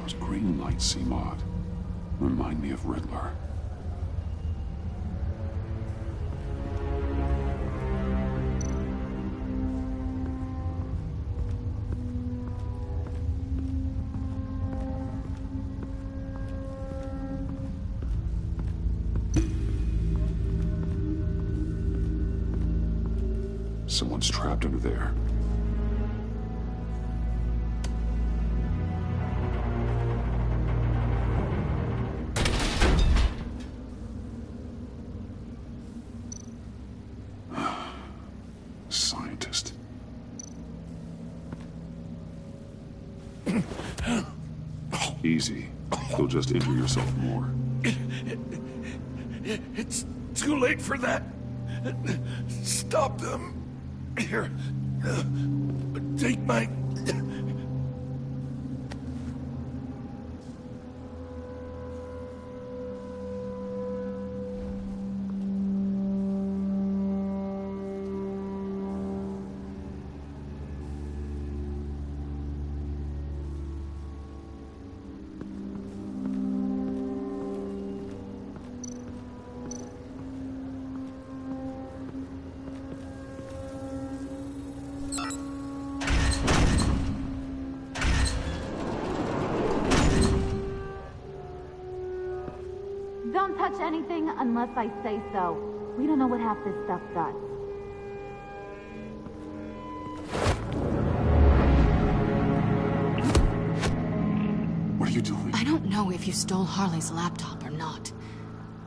Those green lights seem odd. Remind me of Riddler. Someone's trapped under there. Scientist. Easy. You'll just injure yourself more. It's too late for that. Stop them. Here. Take my... Don't touch anything unless I say so. We don't know what half this stuff does. What are you doing? I don't know if you stole Harley's laptop or not,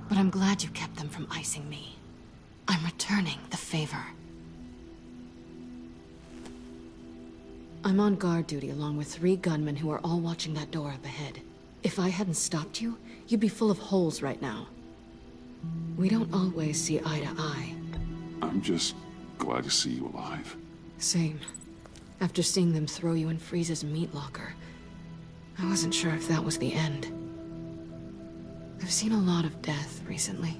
but I'm glad you kept them from icing me. I'm returning the favor. I'm on guard duty along with 3 gunmen who are all watching that door up ahead. If I hadn't stopped you, you'd be full of holes right now. We don't always see eye to eye. I'm just glad to see you alive. Same. After seeing them throw you in Freeze's meat locker, I wasn't sure if that was the end. I've seen a lot of death recently.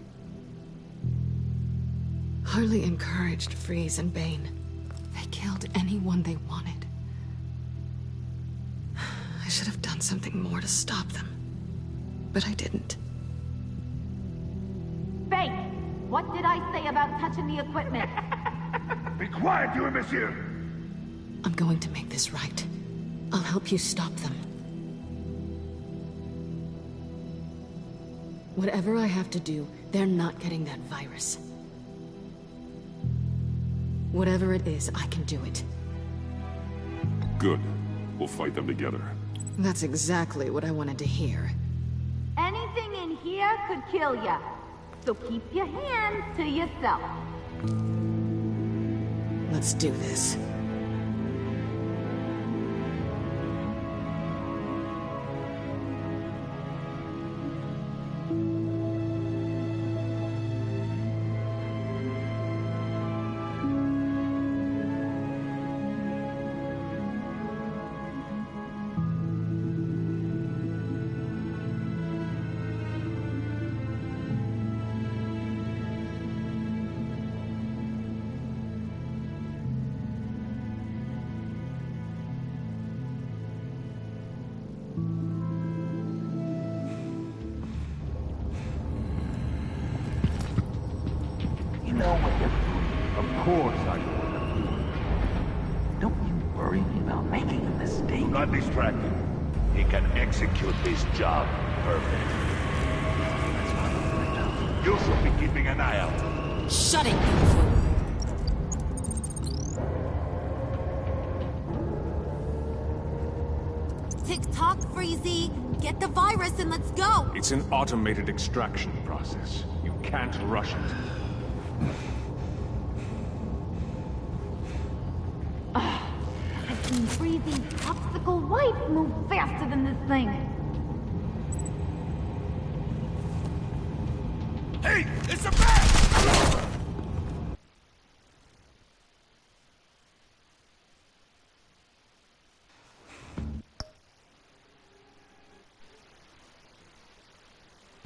Harley encouraged Freeze and Bane. They killed anyone they wanted. I should have done something more to stop them. But I didn't. Fake! What did I say about touching the equipment? Be quiet, you imbecile! I'm going to make this right. I'll help you stop them. Whatever I have to do, they're not getting that virus. Whatever it is, I can do it. Good. We'll fight them together. That's exactly what I wanted to hear. Anything in here could kill ya. So keep your hands to yourself. Let's do this. You know what you're doing. Of course I know what I'm not distracted. He can execute this job perfectly. You should be keeping an eye out. Shut it! Tick-tock, Freezy! Get the virus and let's go! It's an automated extraction process. You can't rush it. I've seen Freezy's popsicle wife move faster than this thing. Hey! It's a bat!